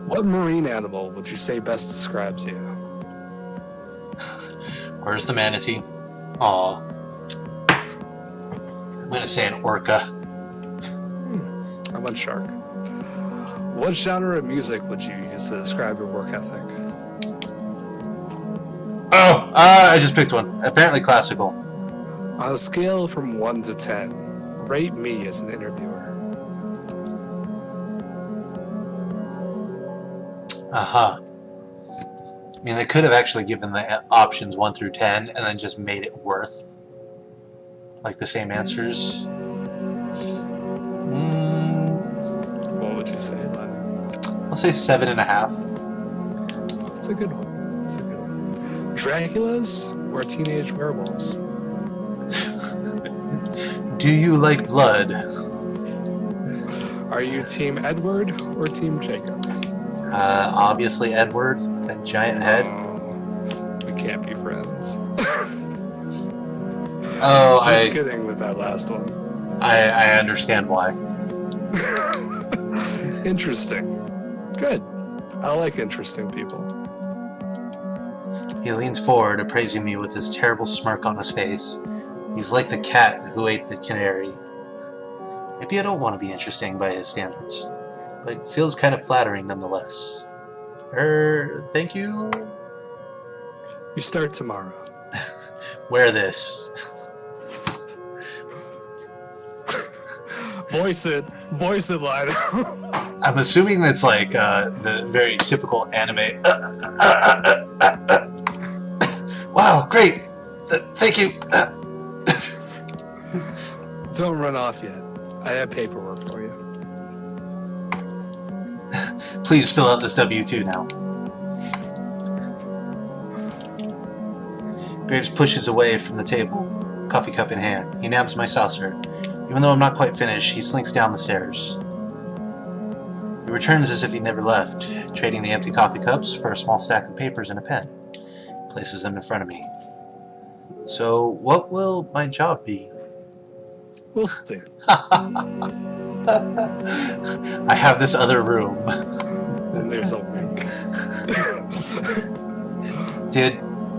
Speaker 2: What marine animal would you say best describes you?
Speaker 1: Where's the manatee? Aw. I'm gonna say an orca.
Speaker 2: I want shark. What genre of music would you use to describe your work ethic?
Speaker 1: Oh, I just picked one. Apparently classical.
Speaker 2: On a scale from 1 to 10, rate me as an interviewer.
Speaker 1: Uh-huh. I mean, they could have actually given the options 1 through 10 and then just made it worth, like, the same answers.
Speaker 2: What would you say, Len?
Speaker 1: I'll say 7.5.
Speaker 2: That's a good one. That's a good one. Draculas or teenage werewolves?
Speaker 1: Do you like blood?
Speaker 2: Are you Team Edward or Team Jacob?
Speaker 1: Obviously Edward, that giant head.
Speaker 2: We can't be friends.
Speaker 1: Oh,
Speaker 2: Just kidding with that last one.
Speaker 1: I understand why.
Speaker 2: Interesting. Good. I like interesting people.
Speaker 1: He leans forward, appraising me with his terrible smirk on his face. He's like the cat who ate the canary. Maybe I don't want to be interesting by his standards, but it feels kind of flattering nonetheless. Thank you?
Speaker 2: You start tomorrow.
Speaker 1: Wear this.
Speaker 2: Voice it, Lionel.
Speaker 1: I'm assuming that's like the very typical anime. Wow, great! Thank you!
Speaker 2: Don't run off yet. I have paperwork for you.
Speaker 1: Please fill out this W-2 now. Graves pushes away from the table, coffee cup in hand. He nabs my saucer. Even though I'm not quite finished, he slinks down the stairs. He returns as if he never left, trading the empty coffee cups for a small stack of papers and a pen. He places them in front of me. So, what will my job be?
Speaker 2: We'll see.
Speaker 1: I have this other room.
Speaker 2: And there's a wink.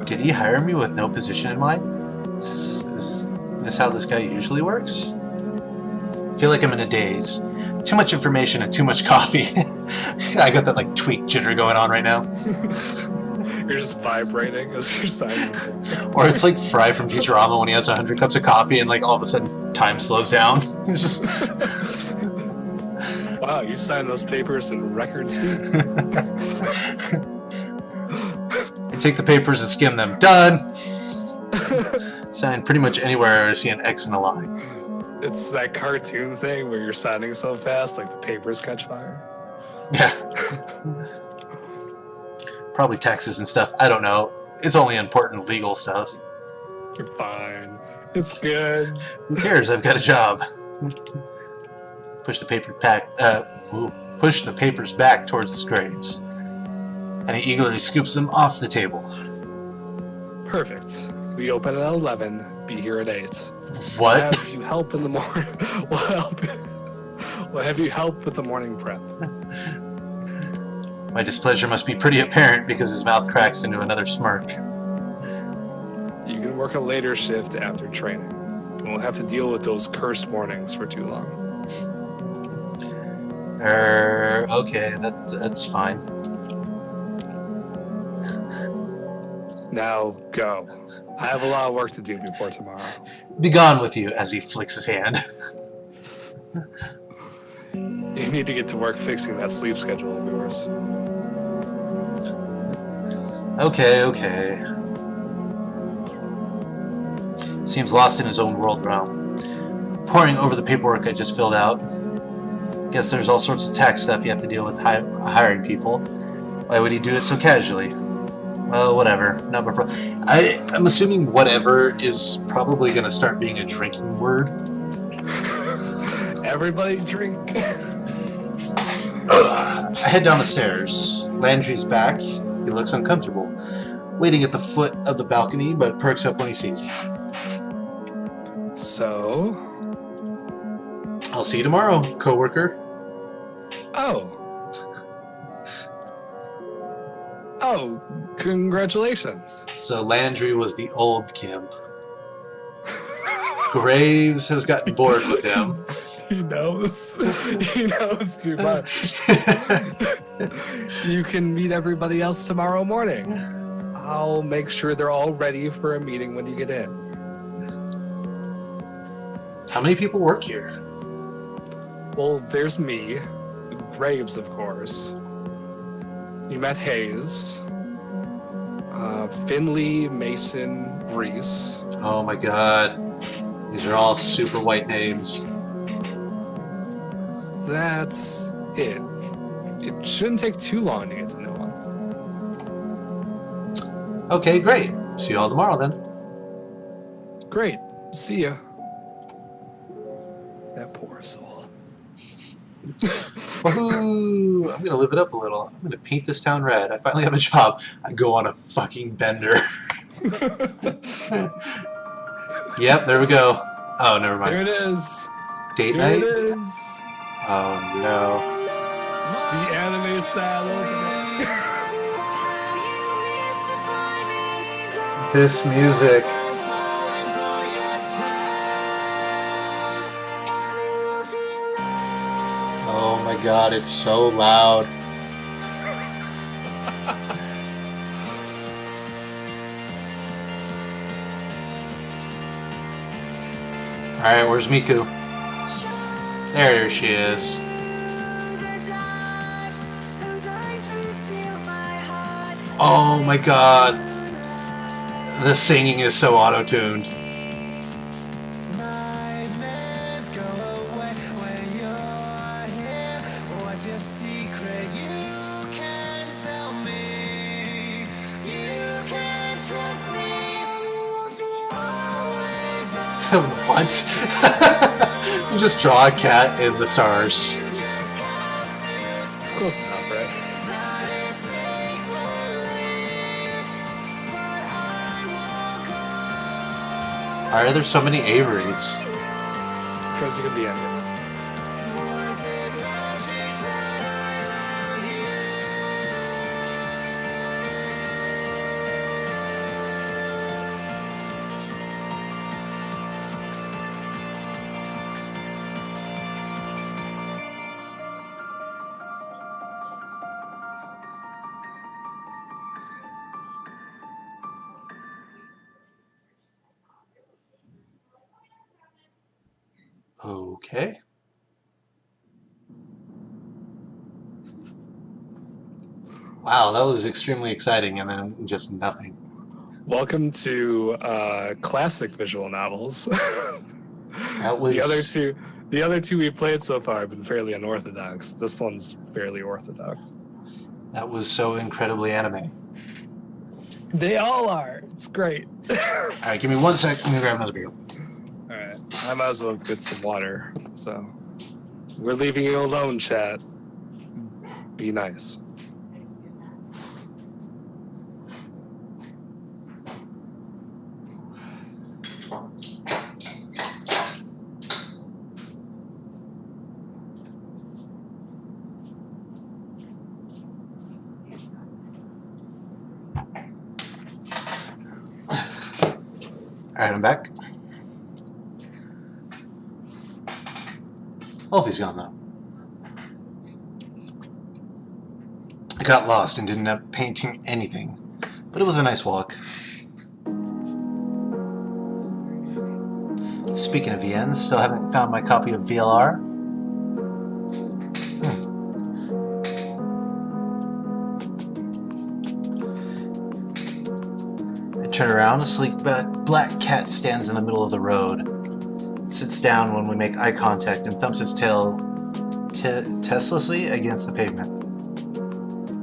Speaker 1: Did he hire me with no position in mind? Is this how this guy usually works? I feel like I'm in a daze. Too much information and too much coffee. I got that like tweak jitter going on right now.
Speaker 2: You're just vibrating as you're signing.
Speaker 1: Or it's like Fry from Futurama when he has 100 cups of coffee and like all of a sudden time slows down. It's just...
Speaker 2: Wow, you signed those papers in record speed.
Speaker 1: I take the papers and skim them. Done! Sign pretty much anywhere I see an X in a line.
Speaker 2: It's that cartoon thing where you're signing so fast, like the papers catch fire.
Speaker 1: Yeah. Probably taxes and stuff. I don't know. It's only important legal stuff.
Speaker 2: You're fine. It's good.
Speaker 1: Who cares? I've got a job. Push the papers back towards Graves, and he eagerly scoops them off the table.
Speaker 2: Perfect. We open at 11. Be here at 8.
Speaker 1: What?
Speaker 2: We'll have you help in the morning. We'll have you help with the morning prep.
Speaker 1: My displeasure must be pretty apparent because his mouth cracks into another smirk.
Speaker 2: You can work a later shift after training. You won't have to deal with those cursed mornings for too long.
Speaker 1: Okay, that's fine.
Speaker 2: Now go. I have a lot of work to do before tomorrow.
Speaker 1: Be gone with you, as he flicks his hand.
Speaker 2: You need to get to work fixing that sleep schedule of yours.
Speaker 1: Okay. Seems lost in his own world now. Poring over the paperwork I just filled out. Guess there's all sorts of tax stuff you have to deal with hiring people. Why would he do it so casually? Well, whatever. Not my problem. I'm assuming whatever is probably going to start being a drinking word.
Speaker 2: Everybody drink.
Speaker 1: I head down the stairs. Landry's back. He looks uncomfortable, waiting at the foot of the balcony, but perks up when he sees me.
Speaker 2: So?
Speaker 1: I'll see you tomorrow, coworker.
Speaker 2: Oh, congratulations.
Speaker 1: So Landry was the old Kim. Graves has gotten bored with him.
Speaker 2: He knows. He knows too much. You can meet everybody else tomorrow morning. I'll make sure they're all ready for a meeting when you get in.
Speaker 1: How many people work here?
Speaker 2: Well, there's me. Graves, of course. You met Hayes. Finley, Mason, Reese.
Speaker 1: Oh my god. These are all super white names.
Speaker 2: That's it. It shouldn't take too long to get to know one.
Speaker 1: Okay, great. See you all tomorrow then.
Speaker 2: Great. See ya. That poor soul.
Speaker 1: Woohoo! I'm gonna live it up a little. I'm gonna paint this town red. I finally have a job. I go on a fucking bender. Yep, there we go. Oh, never mind.
Speaker 2: There it is.
Speaker 1: Date
Speaker 2: There
Speaker 1: night?
Speaker 2: it is.
Speaker 1: Oh no.
Speaker 2: The anime style opening.
Speaker 1: This music. Oh my god, it's so loud. Alright, where's Miku? There she is. Oh my god. The singing is so auto-tuned. What? You just draw a cat in the stars.
Speaker 2: It's close enough, right?
Speaker 1: Why are there so many Averys?
Speaker 2: Because you can be anyone.
Speaker 1: Okay. Wow, that was extremely exciting, and then just nothing.
Speaker 2: Welcome to classic visual novels.
Speaker 1: That was
Speaker 2: The other two we've played so far have been fairly unorthodox. This one's fairly orthodox.
Speaker 1: that was so incredibly anime.
Speaker 2: They all are. It's great.
Speaker 1: All right, give me 1 sec. Let me grab another beer.
Speaker 2: All right, I might as well get some water. So we're leaving you alone, chat. Be nice.
Speaker 1: All right, I'm back. Wolfie's gone though. I got lost and didn't end up painting anything, but it was a nice walk. Speaking of VNs, still haven't found my copy of VLR. I turn around, a sleek black cat stands in the middle of the road. It sits down when we make eye contact and thumps its tail testlessly against the pavement.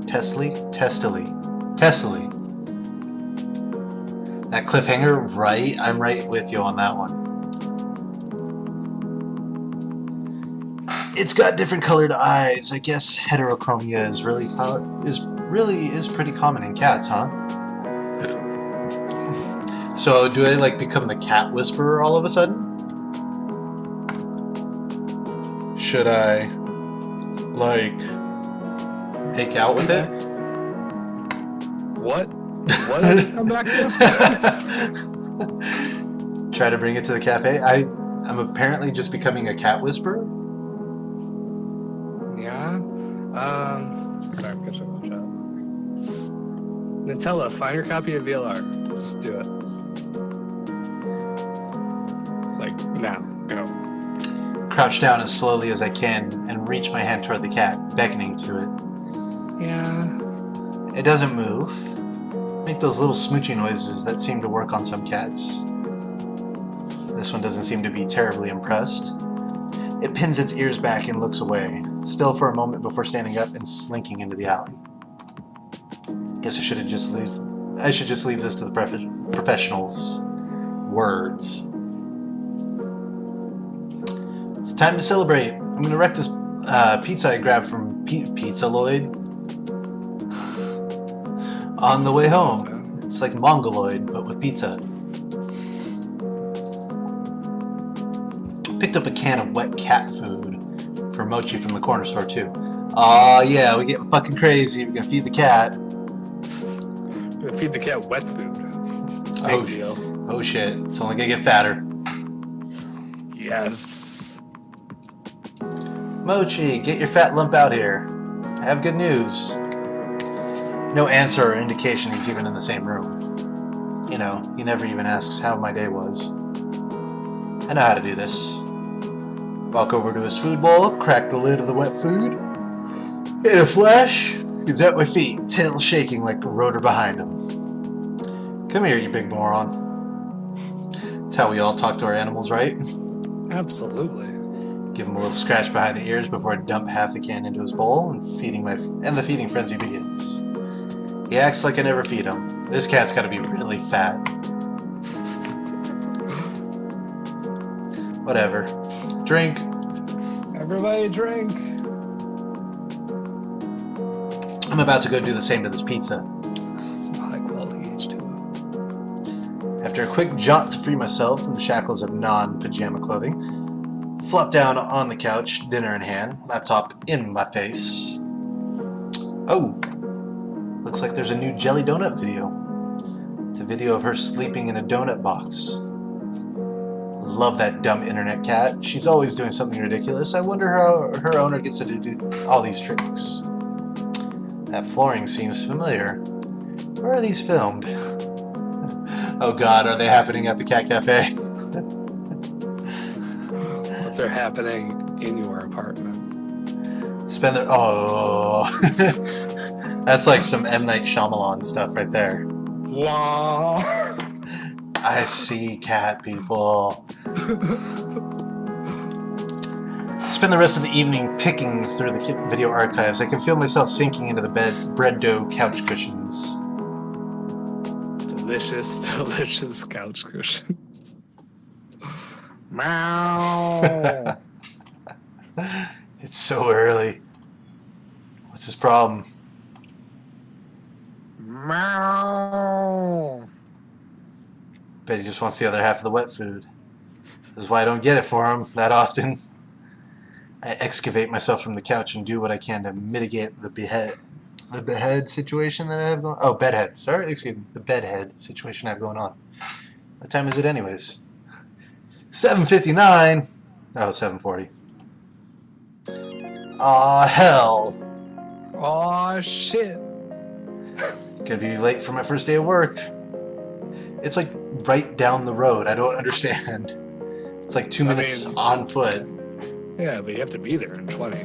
Speaker 1: Testily? That cliffhanger, right? I'm right with you on that one. It's got different colored eyes. I guess heterochromia is really pretty common in cats, huh? So do I like become the cat whisperer all of a sudden? Should I like make out with it?
Speaker 2: What? What did it come back to?
Speaker 1: Try to bring it to the cafe. I'm apparently just becoming a cat whisperer.
Speaker 2: Yeah. Sorry, I'm catching up on chat. Nutella, find your copy of VLR. Just do it. Like now. Go.
Speaker 1: Crouch down as slowly as I can and reach my hand toward the cat, beckoning to it.
Speaker 2: Yeah.
Speaker 1: It doesn't move. Make those little smoochy noises that seem to work on some cats. This one doesn't seem to be terribly impressed. It pins its ears back and looks away, still for a moment before standing up and slinking into the alley. Guess I should just leave this to the professionals. Words. It's time to celebrate. I'm gonna wreck this pizza I grabbed from Pizza Lloyd on the way home. It's like Mongoloid, but with pizza. Picked up a can of wet cat food for Mochi from the corner store too. Aw, yeah, we getting fucking crazy. We're gonna feed the cat.
Speaker 2: Gonna feed the cat wet food.
Speaker 1: Oh,
Speaker 2: Big deal.
Speaker 1: Oh shit, it's only gonna get fatter.
Speaker 2: Yes.
Speaker 1: Mochi, get your fat lump out here. I have good news. No answer or indication he's even in the same room. You know, he never even asks how my day was. I know how to do this. Walk over to his food bowl, crack the lid of the wet food. In a flash, he's at my feet, tail shaking like a rotor behind him. Come here, you big moron. That's how we all talk to our animals, right?
Speaker 2: Absolutely.
Speaker 1: Give him a little scratch behind the ears before I dump half the can into his bowl and the feeding frenzy begins. He acts like I never feed him. This cat's gotta be really fat. Whatever. Drink.
Speaker 2: Everybody drink.
Speaker 1: I'm about to go do the same to this pizza.
Speaker 2: Some high quality H2O.
Speaker 1: After a quick jaunt to free myself from the shackles of non-pajama clothing, flop down on the couch, dinner in hand, laptop in my face. Oh! Looks like there's a new Jelly Donut video. It's a video of her sleeping in a donut box. Love that dumb internet cat. She's always doing something ridiculous. I wonder how her owner gets her to do all these tricks. That flooring seems familiar. Where are these filmed? Oh god, are they happening at the Cat Cafe?
Speaker 2: If they're happening in your apartment.
Speaker 1: Spend their... Oh... That's like some M. Night Shyamalan stuff right there.
Speaker 2: Wow.
Speaker 1: I see cat people. Spend the rest of the evening picking through the video archives. I can feel myself sinking into the bread dough couch cushions.
Speaker 2: Delicious, delicious couch cushions. Meow.
Speaker 1: It's so early. What's his problem?
Speaker 2: Meow.
Speaker 1: Bet he just wants the other half of the wet food. This is why I don't get it for him that often. I excavate myself from the couch and do what I can to mitigate the bedhead situation that I have going on. Oh, bedhead. Sorry, excuse me. The bedhead situation I have going on. What time is it anyways? 7:59. Oh, 7:40. Aw, hell.
Speaker 2: Aw, shit.
Speaker 1: Gonna be late for my first day of work. It's like right down the road. I don't understand. It's like 2 minutes on foot.
Speaker 2: Yeah, but you have to be there in 20.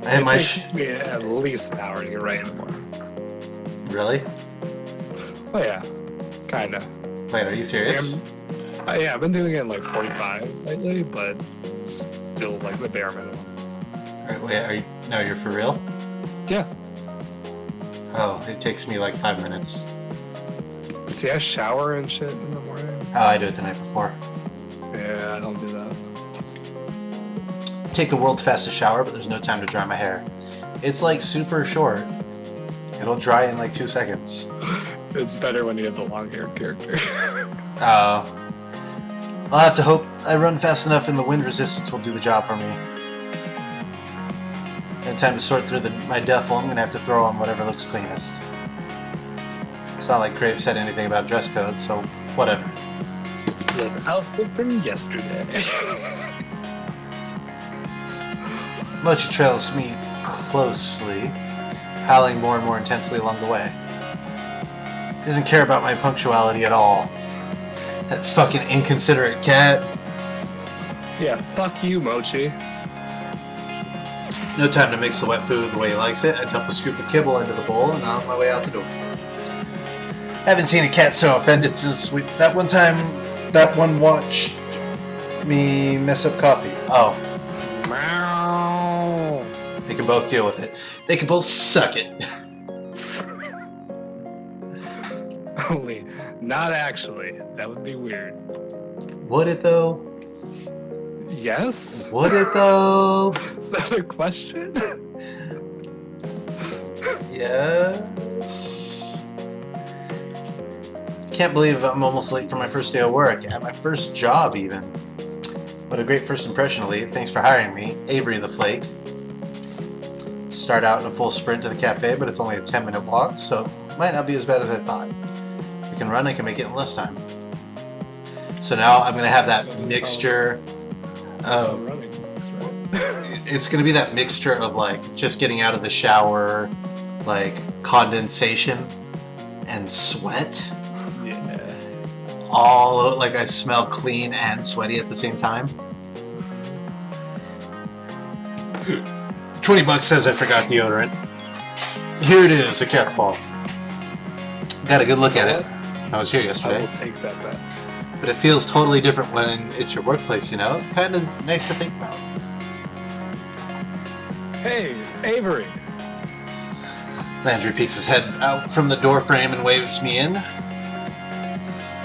Speaker 1: And my
Speaker 2: It takes me at least an hour to get right in the morning.
Speaker 1: Really?
Speaker 2: Oh yeah, kinda.
Speaker 1: Wait, are you serious?
Speaker 2: Yeah, I've been doing it in like 45 lately, but still like the bare minimum.
Speaker 1: Wait, are you? No, you're for real?
Speaker 2: Yeah.
Speaker 1: Oh, it takes me like 5 minutes.
Speaker 2: See, I shower and shit in the morning.
Speaker 1: Oh, I do it the night before.
Speaker 2: Yeah, I don't do that.
Speaker 1: Take the world's fastest shower, but there's no time to dry my hair. It's like super short. It'll dry in like 2 seconds.
Speaker 2: It's better when you have the long-haired character.
Speaker 1: Oh. I'll have to hope I run fast enough and the wind resistance will do the job for me. And time to sort through my duffel, I'm gonna have to throw on whatever looks cleanest. It's not like Crave said anything about dress code, so whatever.
Speaker 2: It's the outfit from yesterday.
Speaker 1: Mochi trails me closely, howling more and more intensely along the way. He doesn't care about my punctuality at all. That fucking inconsiderate cat.
Speaker 2: Yeah, fuck you, Mochi.
Speaker 1: No time to mix the wet food the way he likes it. I dump a scoop of kibble into the bowl and on my way out the door. Haven't seen a cat so offended since that one time that one watched me mess up coffee. Oh.
Speaker 2: Meow.
Speaker 1: They can both deal with it. They can both suck it.
Speaker 2: Only, not actually. That would be weird.
Speaker 1: Would it though?
Speaker 2: Yes?
Speaker 1: Would it though?
Speaker 2: Is that a question?
Speaker 1: Yes. Can't believe I'm almost late for my first day of work. At my first job, even. What a great first impression to leave. Thanks for hiring me, Avery the Flake. Start out in a full sprint to the cafe, but it's only a 10-minute walk, so it might not be as bad as I thought. I can run, I can make it in less time. So now I'm going to have that mixture of... It's going to be that mixture of, like, just getting out of the shower, like, condensation and sweat.
Speaker 2: Yeah.
Speaker 1: All, like, I smell clean and sweaty at the same time. $20 says I forgot deodorant. Here it is, a cat's paw. Got a good look at it. I was here
Speaker 2: I
Speaker 1: yesterday.
Speaker 2: will take that bet.
Speaker 1: But it feels totally different when it's your workplace, you know? Kind of nice to think about.
Speaker 2: Hey, Avery.
Speaker 1: Landry peeks his head out from the door frame and waves me in.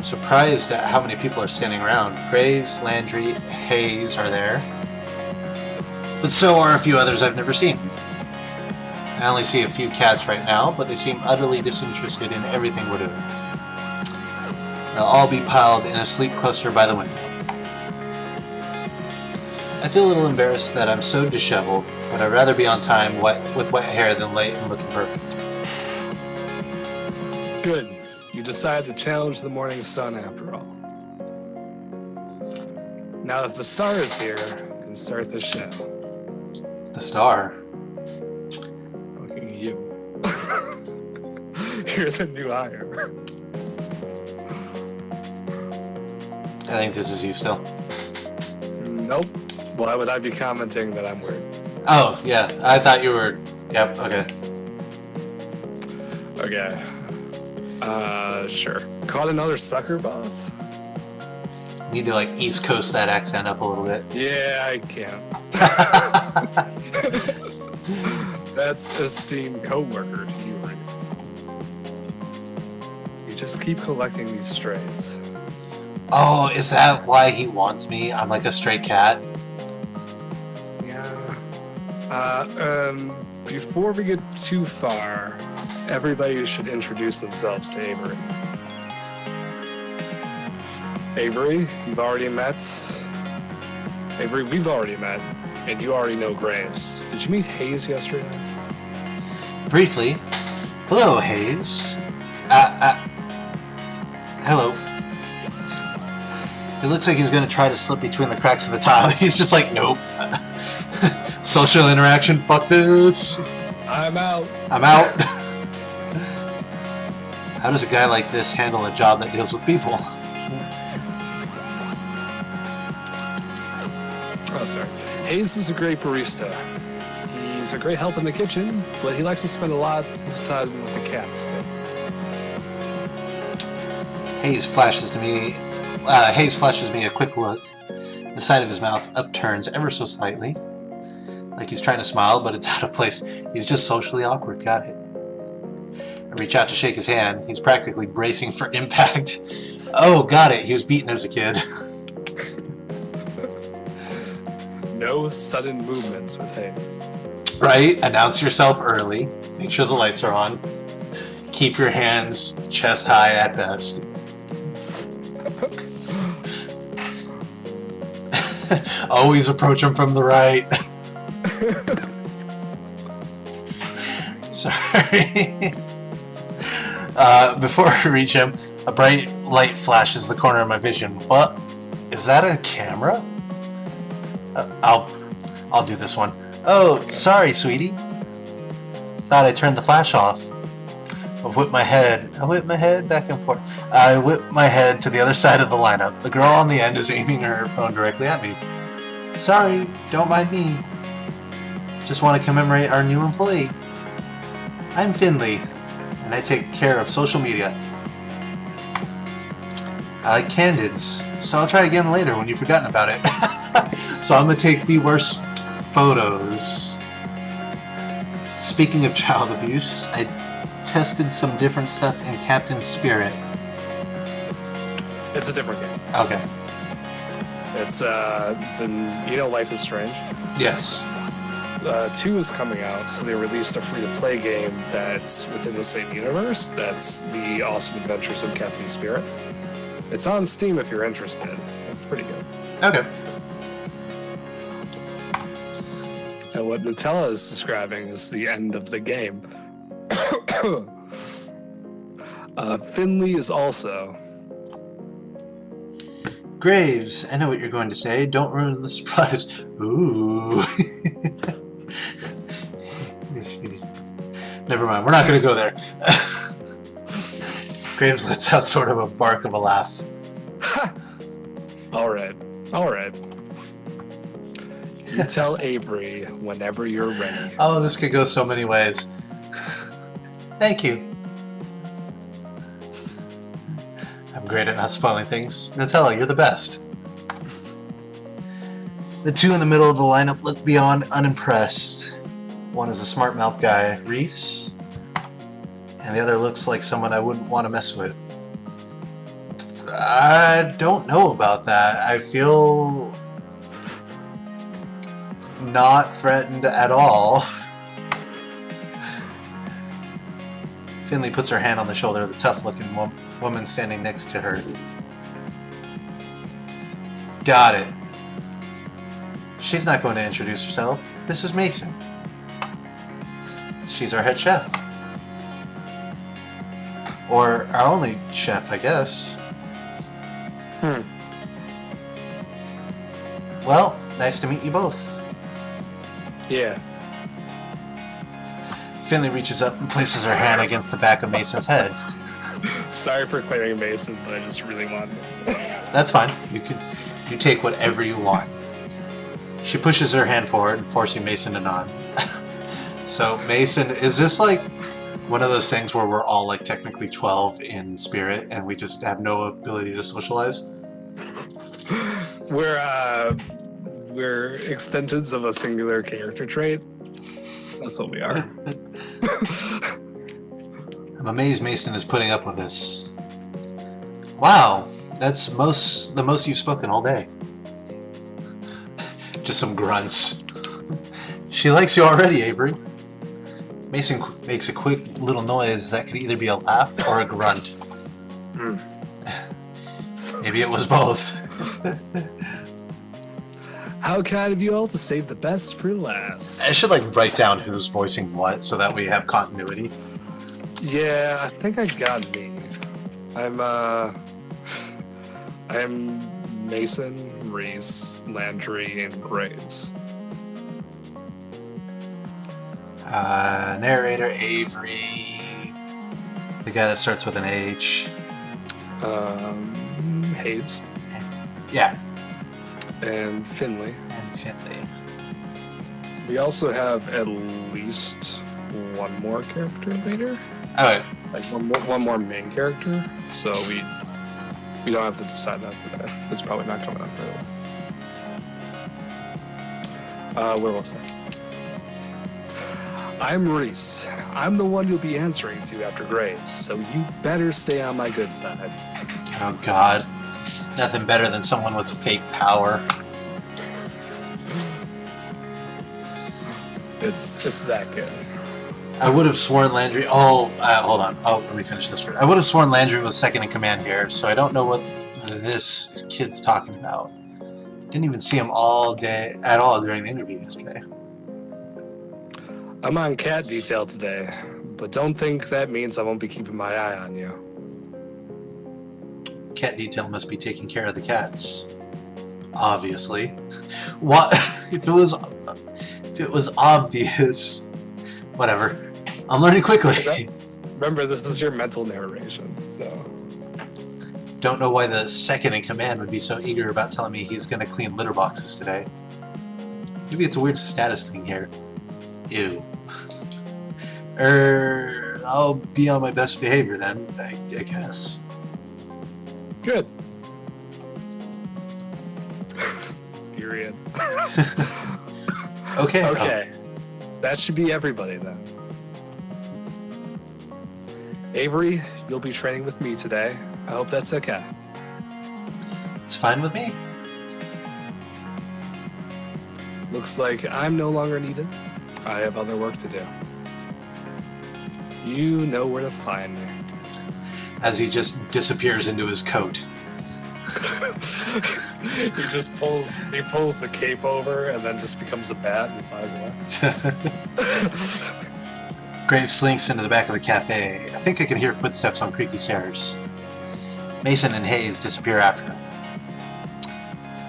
Speaker 1: surprised at how many people are standing around. Graves, Landry, Hayes are there. But so are a few others I've never seen. I only see a few cats right now, but they seem utterly disinterested in everything we're doing. They'll all be piled in a sleek cluster by the window. I feel a little embarrassed that I'm so disheveled, but I'd rather be on time with wet hair than late and looking perfect.
Speaker 2: Good. You decided to challenge the morning sun after all. Now that the star is here, you can start the show.
Speaker 1: The star?
Speaker 2: Looking at you. You're the new hire.
Speaker 1: I think this is you still.
Speaker 2: Nope. Why would I be commenting that I'm weird?
Speaker 1: Oh, yeah. I thought you were... Yep, okay.
Speaker 2: Okay. Sure. Caught another sucker, boss?
Speaker 1: Need to, like, East Coast that accent up a little bit.
Speaker 2: Yeah, I can't. That's esteemed co-worker to you, Reese. You just keep collecting these strays.
Speaker 1: Oh, is that why he wants me? I'm like a stray cat?
Speaker 2: Before we get too far, everybody should introduce themselves to Avery. Avery, you've already met. Avery, we've already met, and you already know Graves. Did you meet Hayes yesterday?
Speaker 1: Briefly. Hello, Hayes. Hello. It looks like he's going to try to slip between the cracks of the tile. He's just like, nope. Social interaction, fuck this.
Speaker 2: I'm out.
Speaker 1: I'm out. How does a guy like this handle a job that deals with people?
Speaker 2: Oh, sorry. Hayes is a great barista. He's a great help in the kitchen, but he likes to spend a lot of his time with the cats, too.
Speaker 1: Hayes flashes me a quick look. The side of his mouth upturns ever so slightly. Like he's trying to smile, but it's out of place. He's just socially awkward, got it. I reach out to shake his hand. He's practically bracing for impact. Oh, got it. He was beaten as a kid.
Speaker 2: No sudden movements with Hayes.
Speaker 1: Right? Announce yourself early. Make sure the lights are on. Keep your hands chest high at best. Always approach him from the right. Sorry. Before I reach him, a bright light flashes the corner of my vision. What? Is that a camera? I'll do this one. Oh, sorry, sweetie. Thought I turned the flash off. I whip my head back and forth. I whip my head to the other side of the lineup. The girl on the end is aiming her phone directly at me. Sorry, don't mind me. Just want to commemorate our new employee. I'm Finley, and I take care of social media. I like candids, so I'll try again later when you've forgotten about it. So I'm going to take the worst photos. Speaking of child abuse, I tested some different stuff in Captain Spirit.
Speaker 2: It's a different game.
Speaker 1: Okay.
Speaker 2: It's, Life is Strange?
Speaker 1: Yes.
Speaker 2: 2 is coming out, so they released a free-to-play game that's within the same universe. That's The Awesome Adventures of Captain Spirit. It's on Steam if you're interested. It's pretty good.
Speaker 1: Okay.
Speaker 2: And what Nutella is describing is the end of the game. Finley is also...
Speaker 1: Graves, I know what you're going to say. Don't ruin the surprise. Ooh. Never mind, we're not going to go there. Graves lets out sort of a bark of a laugh.
Speaker 2: Alright. You tell Avery whenever you're ready.
Speaker 1: Oh, this could go so many ways. Thank you. I'm great at not spoiling things. Nutella, you're the best. The two in the middle of the lineup look beyond unimpressed. One is a smart-mouthed guy, Reese, and the other looks like someone I wouldn't want to mess with. I don't know about that. I feel not threatened at all. Finley puts her hand on the shoulder of the tough-looking woman standing next to her. Got it. She's not going to introduce herself. This is Mason. She's our head chef. Or our only chef, I guess. Well, nice to meet you both.
Speaker 2: Yeah.
Speaker 1: Finley reaches up and places her hand against the back of Mason's head.
Speaker 2: Sorry for clearing Mason's, but I just really wanted it. So.
Speaker 1: That's fine. You take whatever you want. She pushes her hand forward, forcing Mason to nod. So, Mason, is this like one of those things where we're all like technically 12 in spirit and we just have no ability to socialize?
Speaker 2: We're extensions of a singular character trait. That's what we are.
Speaker 1: I'm amazed Mason is putting up with this. Wow, that's the most you've spoken all day. Just some grunts. She likes you already, Avery. Mason makes a quick little noise that could either be a laugh or a grunt. Maybe it was both.
Speaker 2: How kind of you all to save the best for last.
Speaker 1: I should like write down who's voicing what so that we have continuity.
Speaker 2: Yeah, I think I got me. I'm Mason, Reese, Landry, and Graves.
Speaker 1: Narrator Avery. The guy that starts with an H.
Speaker 2: Hayes.
Speaker 1: Yeah.
Speaker 2: And Finley.
Speaker 1: And Finley.
Speaker 2: We also have at least one more character later.
Speaker 1: Alright.
Speaker 2: Like one more main character. So we don't have to decide that today. It's probably not coming up early. Where was I? I'm Reese. I'm the one you'll be answering to after Graves, so you better stay on my good side.
Speaker 1: Oh god. Nothing better than someone with fake power.
Speaker 2: It's that good.
Speaker 1: I would have sworn Landry... hold on. Let me finish this first. I would have sworn Landry was second in command here, so I don't know what this kid's talking about. Didn't even see him at all during the interview yesterday.
Speaker 2: I'm on cat detail today, but don't think that means I won't be keeping my eye on you.
Speaker 1: Cat detail must be taking care of the cats. Obviously. What? If it was obvious... Whatever. I'm learning quickly.
Speaker 2: Remember, this is your mental narration, so...
Speaker 1: Don't know why the second in command would be so eager about telling me he's gonna clean litter boxes today. Maybe it's a weird status thing here. Ew. I'll be on my best behavior then, I guess.
Speaker 2: Good. Period.
Speaker 1: Okay.
Speaker 2: Okay. That should be everybody then. Avery, you'll be training with me today. I hope that's okay.
Speaker 1: It's fine with me.
Speaker 2: Looks like I'm no longer needed. I have other work to do. You know where to find me.
Speaker 1: As he just disappears into his coat.
Speaker 2: He pulls the cape over and then just becomes a bat and flies away.
Speaker 1: Graves slinks into the back of the cafe. I think I can hear footsteps on creaky stairs. Mason and Hayes disappear after him.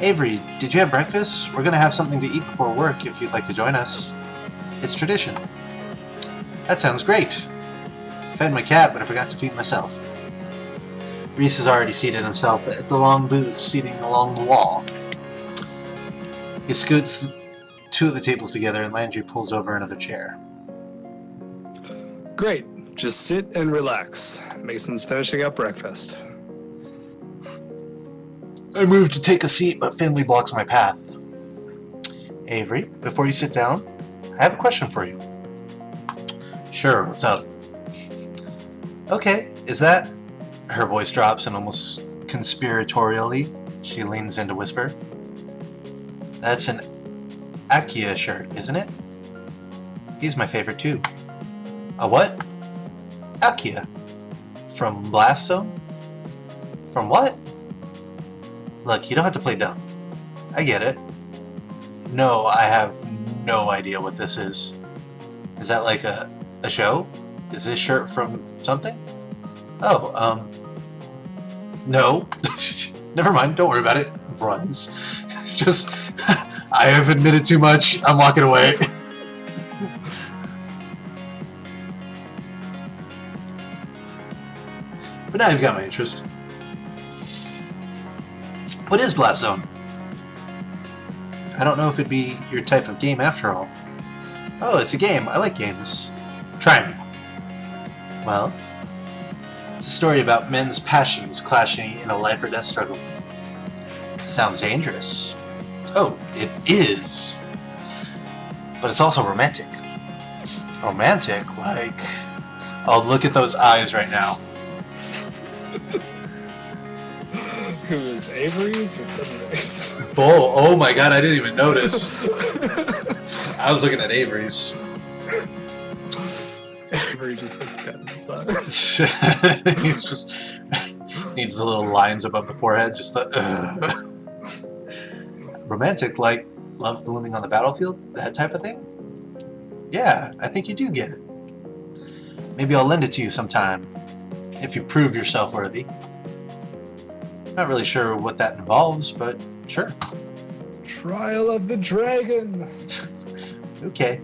Speaker 1: Avery, did you have breakfast? We're gonna have something to eat before work if you'd like to join us. It's tradition. That sounds great. Fed my cat, but I forgot to feed myself. Reese has already seated himself at the long booth seating along the wall. He scoots two of the tables together and Landry pulls over another chair.
Speaker 2: Great. Just sit and relax. Mason's finishing up breakfast.
Speaker 1: I move to take a seat, but Finley blocks my path. Avery, before you sit down, I have a question for you. Sure, what's up? Okay, is that... Her voice drops and almost conspiratorially, she leans in to whisper. That's an Akia shirt, isn't it? He's my favorite too. A what? Akia. From Blast Zone? From what? Look, you don't have to play dumb. I get it. No, I have no idea what this is. Is that like a show? Is this shirt from something? Oh, no. Never mind, don't worry about it. Runs. Just, I have admitted too much. I'm walking away. But now you've got my interest. What is Blast Zone? I don't know if it'd be your type of game after all. Oh, it's a game. I like games. Try me. Well, it's a story about men's passions clashing in a life or death struggle. Sounds dangerous. Oh, it is. But it's also romantic. Romantic? Like... Oh, look at those eyes right now.
Speaker 2: Who is Avery's or Sunday's?
Speaker 1: Oh my god, I didn't even notice. I was looking at Avery's.
Speaker 2: Avery just looks dead inside.
Speaker 1: He's just... needs the little lines above the forehead, just the... Romantic, like love blooming on the battlefield? That type of thing? Yeah, I think you do get it. Maybe I'll lend it to you sometime, if you prove yourself worthy. Not really sure what that involves, but sure.
Speaker 2: Trial of the Dragon!
Speaker 1: Okay.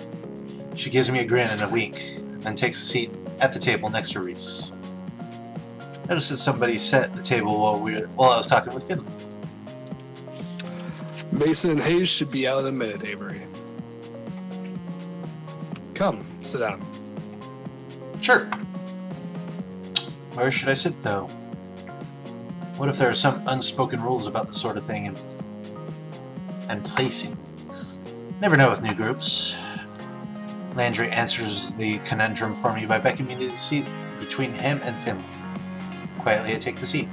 Speaker 1: She gives me a grin and a wink, and takes a seat at the table next to Reese. Noticed that somebody set the table while I was talking with Finley.
Speaker 2: Mason and Hayes should be out in a minute, Avery. Come, sit down.
Speaker 1: Sure. Where should I sit, though? What if there are some unspoken rules about this sort of thing and placing? Never know with new groups. Landry answers the conundrum for me by beckoning me to the seat between him and Finley. Quietly, I take the seat.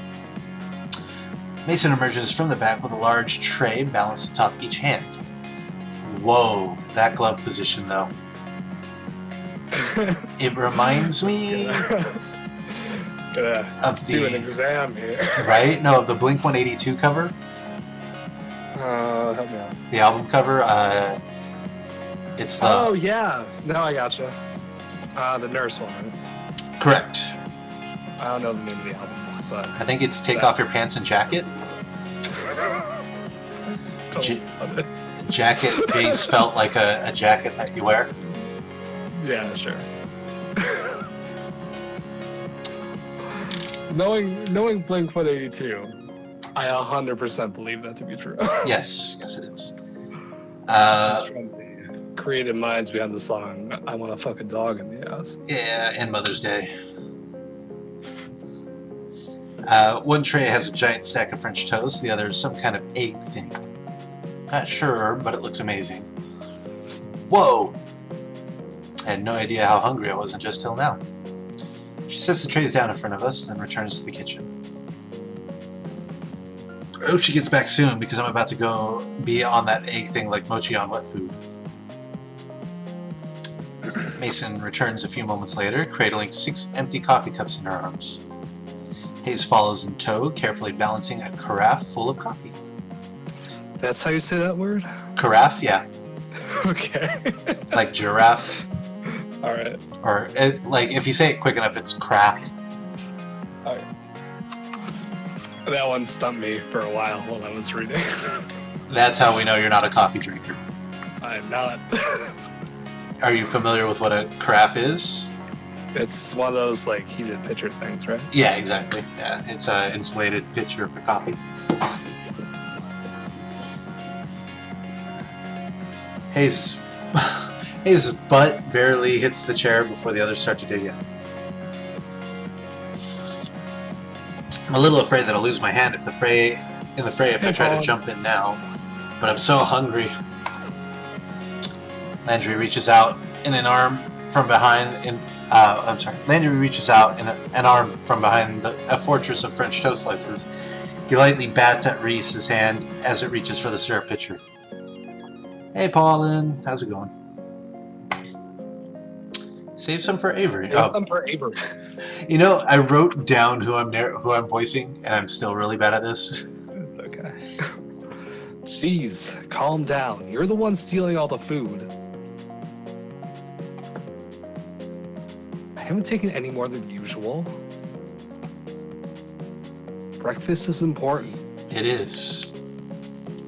Speaker 1: Mason emerges from the back with a large tray balanced atop each hand. Whoa, that glove position, though. It reminds me of
Speaker 2: do an
Speaker 1: the...
Speaker 2: exam here.
Speaker 1: Right? No, of the Blink-182 cover.
Speaker 2: Help me out.
Speaker 1: The album cover. It's the...
Speaker 2: Oh, yeah. Now I gotcha. The Nurse one, right?
Speaker 1: Correct.
Speaker 2: I don't know the name of the album, but...
Speaker 1: I think it's Take Off Your Pants and Jacket. Jacket being spelt like a jacket that you wear.
Speaker 2: Yeah, sure. Knowing Blink-182, I 100% believe that to be true.
Speaker 1: Yes it is.
Speaker 2: Just from the creative minds behind the song, I Want to Fuck a Dog in the Ass.
Speaker 1: Yeah, and Mother's Day. One tray has a giant stack of French toast, the other is some kind of egg thing. Not sure, but it looks amazing. Whoa! I had no idea how hungry I was just till now. She sets the trays down in front of us, then returns to the kitchen. I hope she gets back soon, because I'm about to go be on that egg thing like mochi on wet food. Mason returns a few moments later, cradling 6 empty coffee cups in her arms. Hayes follows in tow, carefully balancing a carafe full of coffee.
Speaker 2: That's how you say that word?
Speaker 1: Carafe, yeah.
Speaker 2: Okay.
Speaker 1: Like giraffe.
Speaker 2: Alright.
Speaker 1: Or, like, if you say it quick enough, it's craft.
Speaker 2: Alright. That one stumped me for a while I was reading.
Speaker 1: That's how we know you're not a coffee drinker.
Speaker 2: I'm not.
Speaker 1: Are you familiar with what a carafe is?
Speaker 2: It's one of those, like, heated pitcher things, right?
Speaker 1: Yeah, exactly. Yeah, it's an insulated pitcher for coffee. Hayes' butt barely hits the chair before the others start to dig in. I'm a little afraid that I'll lose my hand in the fray if I try to jump in now, but I'm so hungry. Landry reaches out in an arm from behind. Landry reaches out in an arm from behind a fortress of French toast slices He lightly bats at Reese's hand as it reaches for the syrup pitcher. Hey, Paulin. How's it going? Save some for Avery.
Speaker 2: Save some for Avery.
Speaker 1: You know, I wrote down who I'm voicing, and I'm still really bad at this.
Speaker 2: It's okay. Jeez, calm down. You're the one stealing all the food. I haven't taken any more than usual. Breakfast is important.
Speaker 1: It is.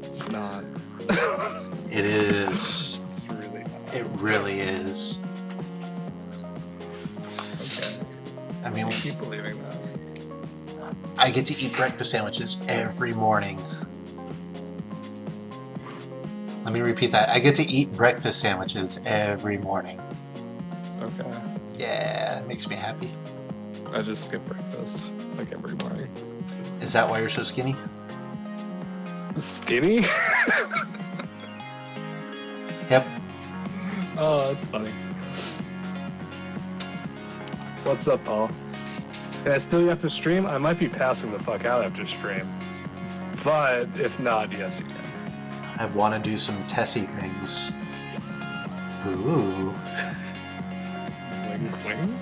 Speaker 2: It's not.
Speaker 1: It is.
Speaker 2: It's really not.
Speaker 1: It really is.
Speaker 2: Okay.
Speaker 1: I mean,
Speaker 2: I keep believing that.
Speaker 1: I get to eat breakfast sandwiches every morning. Let me repeat that. I get to eat breakfast sandwiches every morning.
Speaker 2: Okay.
Speaker 1: Yeah, it makes me happy.
Speaker 2: I just skip breakfast like every morning.
Speaker 1: Is that why you're so skinny?
Speaker 2: Skinny?
Speaker 1: Yep.
Speaker 2: Oh, that's funny. What's up, Paul? Can I steal you after stream? I might be passing the fuck out after stream. But if not, yes, you can.
Speaker 1: I want to do some Tessie things. Ooh.
Speaker 2: Wing, wing?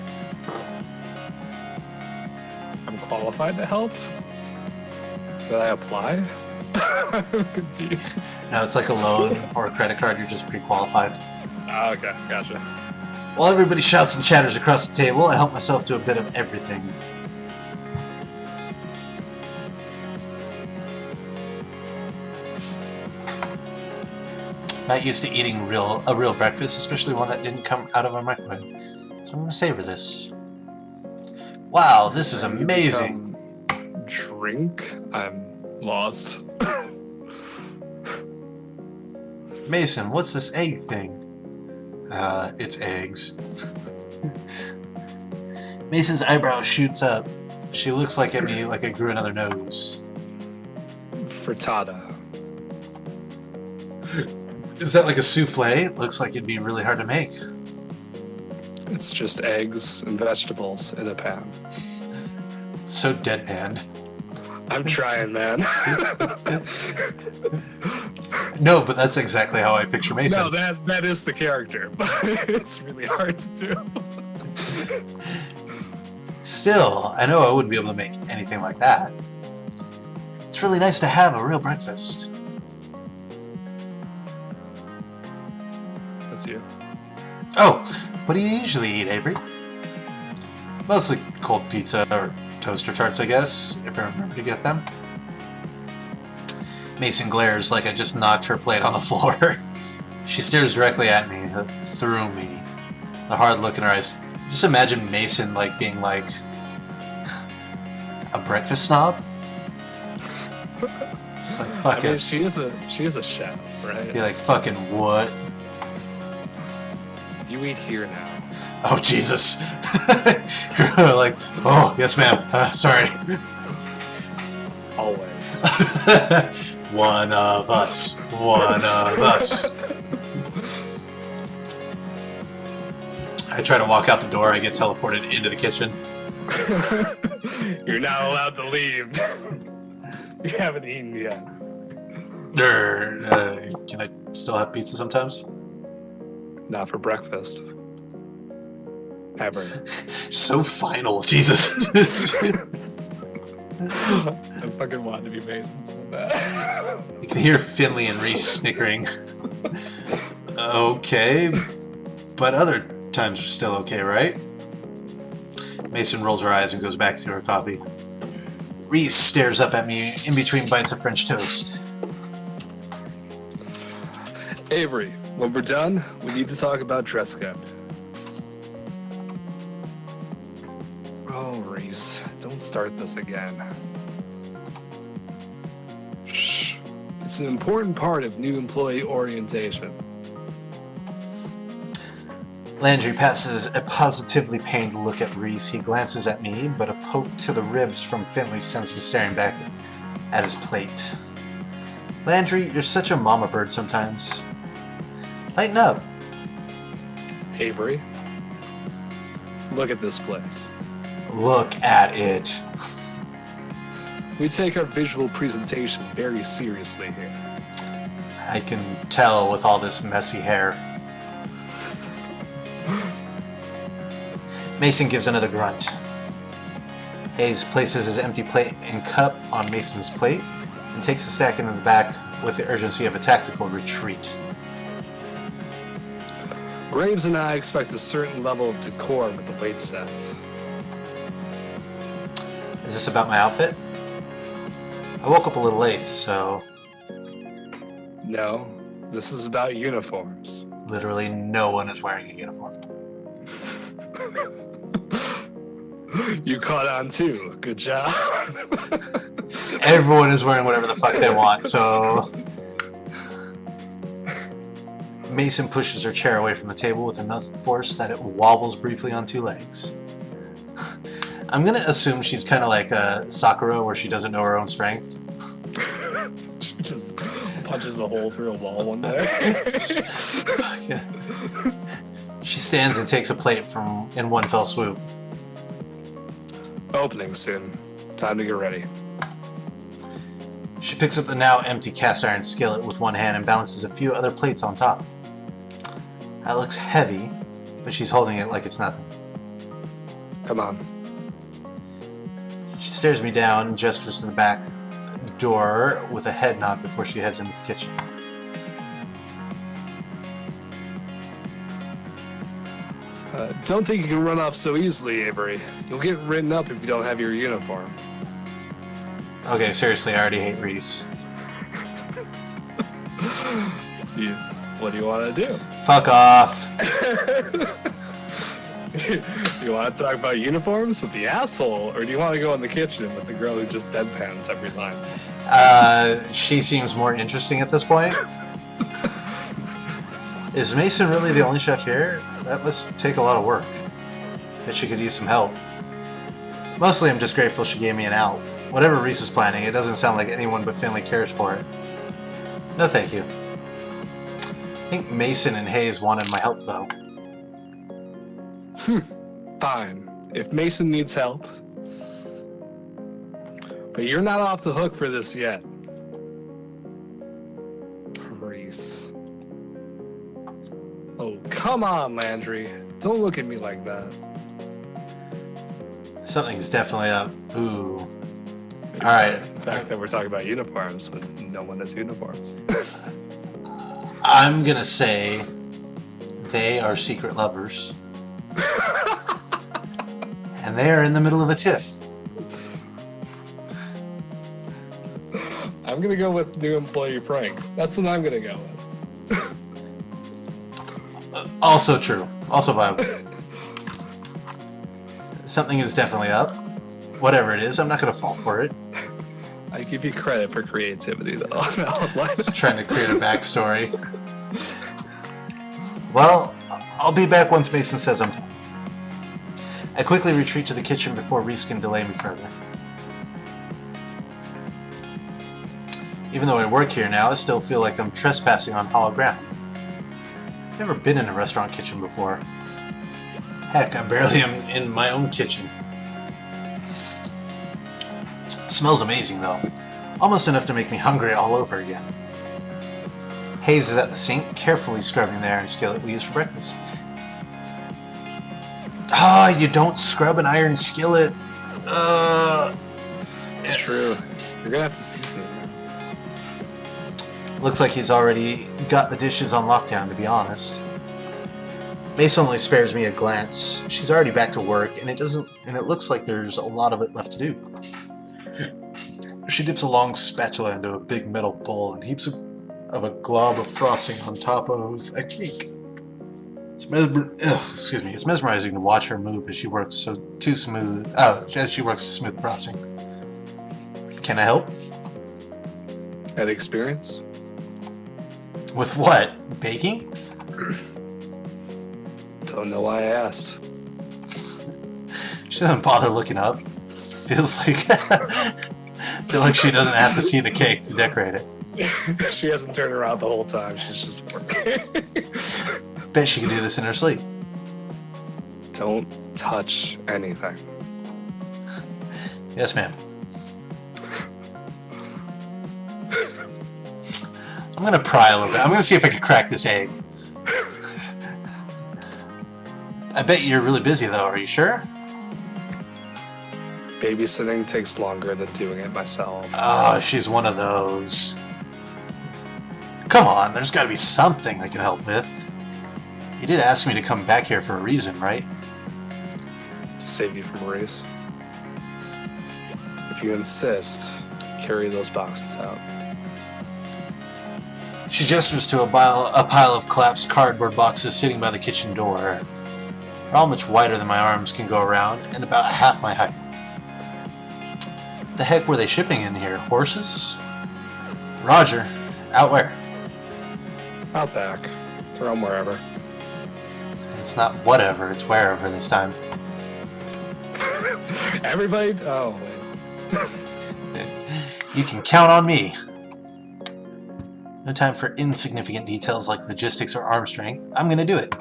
Speaker 2: I'm qualified to help? Did I apply? I'm confused.
Speaker 1: No, it's like a loan or a credit card. You're just pre-qualified.
Speaker 2: Oh, okay, gotcha.
Speaker 1: While everybody shouts and chatters across the table, I help myself to a bit of everything. Not used to eating a real breakfast, especially one that didn't come out of a microwave. So I'm going to savor this. Wow, this is amazing.
Speaker 2: Drink? I'm lost.
Speaker 1: Mason, what's this egg thing? It's eggs. Mason's eyebrow shoots up. She looks like at me like I grew another nose.
Speaker 2: Frittata.
Speaker 1: Is that like a souffle? It looks like it'd be really hard to make.
Speaker 2: It's just eggs and vegetables in a pan.
Speaker 1: So deadpan.
Speaker 2: I'm trying, man.
Speaker 1: No, but that's exactly how I picture Mason.
Speaker 2: No, that is the character, but it's really hard to do.
Speaker 1: Still, I know I wouldn't be able to make anything like that. It's really nice to have a real breakfast.
Speaker 2: That's you.
Speaker 1: Oh, what do you usually eat, Avery? Mostly cold pizza or toaster tarts, I guess, if I remember to get them. Mason glares like I just knocked her plate on the floor. She stares directly at me, through me, the hard look in her eyes. Just imagine Mason like being like a breakfast snob. Just like fucking.
Speaker 2: I mean, she is a chef, right?
Speaker 1: Be like fucking what?
Speaker 2: You eat here now.
Speaker 1: Oh Jesus! You're like, oh yes, ma'am. Sorry.
Speaker 2: Always.
Speaker 1: One of us. One of us. I try to walk out the door. I get teleported into the kitchen.
Speaker 2: You're not allowed to leave. You haven't eaten yet.
Speaker 1: Can I still have pizza sometimes?
Speaker 2: Not for breakfast. Ever.
Speaker 1: So final, Jesus.
Speaker 2: I fucking wanted to be Mason so bad.
Speaker 1: You can hear Finley and Reese snickering. Okay, but other times are still okay, right? Mason rolls her eyes and goes back to her coffee. Reese stares up at me in between bites of French toast.
Speaker 2: Avery, when we're done, we need to talk about dress code. Oh, Reese, don't start this again. Shh. It's an important part of new employee orientation.
Speaker 1: Landry passes a positively pained look at Reese. He glances at me, but a poke to the ribs from Finley sends him staring back at his plate. Landry, you're such a mama bird sometimes. Lighten up.
Speaker 2: Avery, look at this place.
Speaker 1: Look at it.
Speaker 2: We take our visual presentation very seriously here.
Speaker 1: I can tell with all this messy hair. Mason gives another grunt. Hayes places his empty plate and cup on Mason's plate and takes the stack into the back with the urgency of a tactical retreat.
Speaker 2: Graves and I expect a certain level of decorum with the waitstaff.
Speaker 1: Is this about my outfit? I woke up a little late, so
Speaker 2: No, this is about uniforms.
Speaker 1: literally no one is wearing a uniform.
Speaker 2: You caught on too. Good job.
Speaker 1: Everyone is wearing whatever the fuck they want, so... Mason pushes her chair away from the table with enough force that it wobbles briefly on two legs. I'm gonna assume she's kind of like Sakura, where she doesn't know her own strength.
Speaker 2: She just punches a hole through a wall one day.
Speaker 1: Yeah. She stands and takes a plate in one fell swoop.
Speaker 2: Opening soon. Time to get ready.
Speaker 1: She picks up the now empty cast iron skillet with one hand and balances a few other plates on top. That looks heavy, but she's holding it like it's nothing.
Speaker 2: Come on.
Speaker 1: She stares me down and gestures to the back door with a head nod before she heads into the kitchen.
Speaker 2: Don't think you can run off so easily, Avery. You'll get written up if you don't have your uniform.
Speaker 1: Okay, seriously, I already hate Reese.
Speaker 2: What do you want to do?
Speaker 1: Fuck off.
Speaker 2: You want to talk about uniforms with the asshole, or do you want to go in the kitchen with the girl who just deadpans every line?
Speaker 1: She seems more interesting at this point. Is Mason really the only chef here? That must take a lot of work. Bet she could use some help. Mostly I'm just grateful she gave me an out. Whatever Reese is planning, it doesn't sound like anyone but family cares for it. No thank you. I think Mason and Hayes wanted my help though.
Speaker 2: Fine. If Mason needs help. But you're not off the hook for this yet. Reese. Oh, come on, Landry. Don't look at me like that.
Speaker 1: Something's definitely up. Ooh. Alright.
Speaker 2: The fact that we're talking about uniforms with no one has uniforms.
Speaker 1: I'm gonna say they are secret lovers. And they are in the middle of a tiff.
Speaker 2: I'm gonna go with new employee prank. That's what I'm gonna go with.
Speaker 1: Also true. Also viable. Something is definitely up. Whatever it is, I'm not gonna fall for it.
Speaker 2: I give you credit for creativity, though.
Speaker 1: Just trying to create a backstory. Well, I'll be back once Mason says I'm done. I quickly retreat to the kitchen before Reese can delay me further. Even though I work here now, I still feel like I'm trespassing on hollow ground. I've never been in a restaurant kitchen before. Heck, I barely am in my own kitchen. It smells amazing though. Almost enough to make me hungry all over again. Hayes is at the sink, carefully scrubbing the iron skillet we use for breakfast. Ah, you don't scrub an iron skillet.
Speaker 2: It's true. You're gonna have to season it.
Speaker 1: Looks like he's already got the dishes on lockdown, to be honest. Mason only spares me a glance. She's already back to work, and it looks like there's a lot of it left to do. She dips a long spatula into a big metal bowl and heaps of a glob of frosting on top of a cake. It's mesmerizing to watch her move as she works to smooth the frosting. Can I help?
Speaker 2: Had experience?
Speaker 1: With what? Baking?
Speaker 2: Don't know why I asked.
Speaker 1: She doesn't bother looking up. Feels like she doesn't have to see the cake to decorate it.
Speaker 2: She hasn't turned around the whole time. She's just working.
Speaker 1: Bet she could do this in her sleep.
Speaker 2: Don't touch anything.
Speaker 1: Yes, ma'am. I'm gonna pry a little bit. I'm gonna see if I can crack this egg. I bet you're really busy though, are you sure?
Speaker 2: Babysitting takes longer than doing it myself.
Speaker 1: Oh, she's one of those. Come on, there's gotta be something I can help with. You did ask me to come back here for a reason, right?
Speaker 2: To save you from a race. If you insist, carry those boxes out.
Speaker 1: She gestures to a pile of collapsed cardboard boxes sitting by the kitchen door. They're all much wider than my arms can go around, and about half my height. The heck were they shipping in here? Horses? Roger. Out where?
Speaker 2: Out back. Throw them wherever.
Speaker 1: It's not whatever, it's wherever this time.
Speaker 2: Everybody... Oh, wait.
Speaker 1: You can count on me. No time for insignificant details like logistics or arm strength. I'm gonna do it.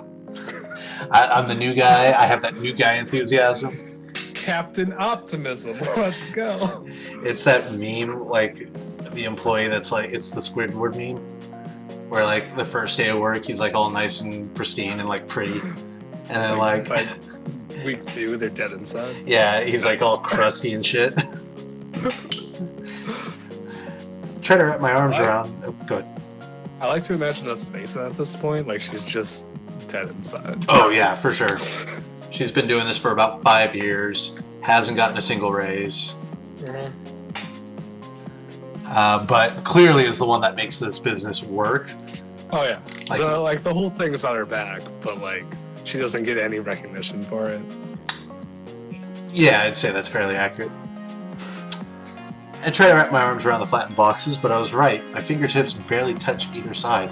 Speaker 1: I'm the new guy. I have that new guy enthusiasm.
Speaker 2: Captain Optimism. Let's go.
Speaker 1: It's that meme, like, the employee that's like, it's the Squidward meme. Where, like, the first day of work, he's, like, all nice and pristine and, like, pretty. And then, like...
Speaker 2: By week 2, they're dead inside.
Speaker 1: Yeah, he's, like, all crusty and shit. Try to wrap my arms around... Oh, good.
Speaker 2: I like to imagine that's Mason at this point. Like, she's just dead inside.
Speaker 1: Oh, yeah, for sure. She's been doing this for about 5 years. Hasn't gotten a single raise.
Speaker 2: Mm-hmm.
Speaker 1: But clearly is the one that makes this business work.
Speaker 2: Oh, yeah.
Speaker 1: Like,
Speaker 2: the whole thing's on her back, but, like, she doesn't get any recognition for it.
Speaker 1: Yeah, I'd say that's fairly accurate. I tried to wrap my arms around the flattened boxes, but I was right. My fingertips barely touch either side.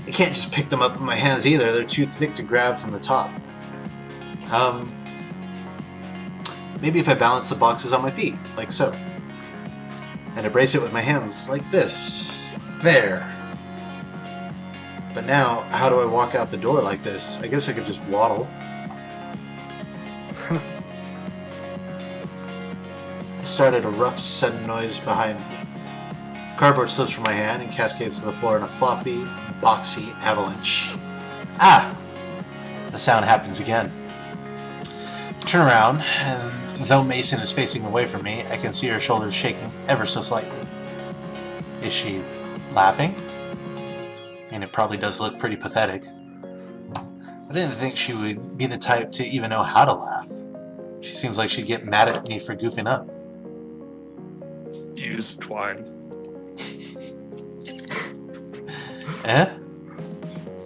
Speaker 1: I can't just pick them up in my hands either. They're too thick to grab from the top. Maybe if I balance the boxes on my feet, like so. And I brace it with my hands like this. There. But now, how do I walk out the door like this? I guess I could just waddle. I started a rough, sudden noise behind me. Cardboard slips from my hand and cascades to the floor in a floppy, boxy avalanche. Ah! The sound happens again. I turn around, and though Mason is facing away from me, I can see her shoulders shaking ever so slightly. Is she laughing? I mean, it probably does look pretty pathetic. I didn't think she would be the type to even know how to laugh. She seems like she'd get mad at me for goofing up.
Speaker 2: Use twine.
Speaker 1: Eh?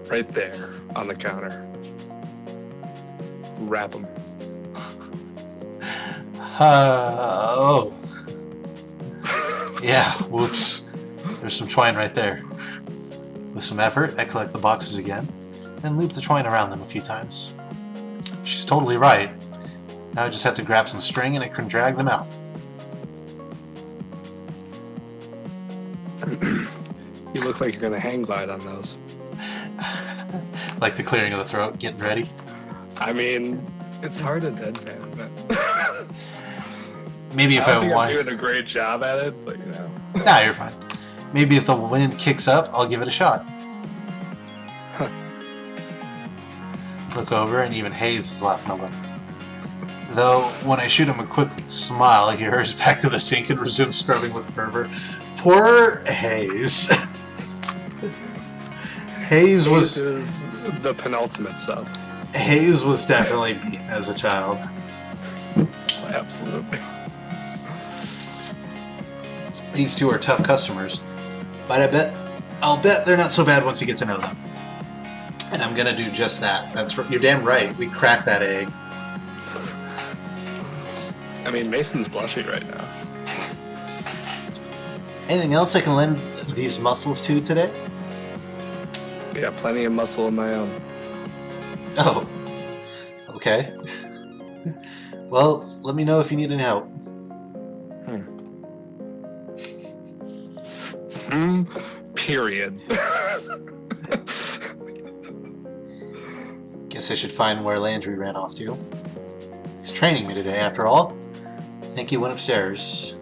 Speaker 2: Right there, on the counter. Wrap them.
Speaker 1: Oh. Yeah, whoops. There's some twine right there. With some effort, I collect the boxes again, and loop the twine around them a few times. She's totally right. Now I just have to grab some string and I can drag them out.
Speaker 2: You look like you're gonna hang glide on those.
Speaker 1: Like the clearing of the throat, getting ready.
Speaker 2: I mean, it's hard to deadpan, but
Speaker 1: Maybe if
Speaker 2: I
Speaker 1: I
Speaker 2: don't think I'm
Speaker 1: want...
Speaker 2: doing a great job at it, but you know.
Speaker 1: Nah, you're fine. Maybe if the wind kicks up, I'll give it a shot.
Speaker 2: Huh.
Speaker 1: Look over, and even Hayes is laughing a little. Though, when I shoot him a quick smile, he hurries back to the sink and resumes scrubbing with fervor. Poor Hayes. Hayes was...
Speaker 2: is the penultimate sub.
Speaker 1: Hayes was definitely beaten as a child.
Speaker 2: Absolutely.
Speaker 1: These two are tough customers, but I'll bet they're not so bad once you get to know them. And I'm gonna do just that. You're damn right. We cracked that egg.
Speaker 2: I mean, Mason's blushing right now.
Speaker 1: Anything else I can lend these muscles to today?
Speaker 2: Yeah, plenty of muscle of my own.
Speaker 1: Oh, okay. Well, let me know if you need any help.
Speaker 2: Period.
Speaker 1: Guess I should find where Landry ran off to. He's training me today, after all. I think he went upstairs.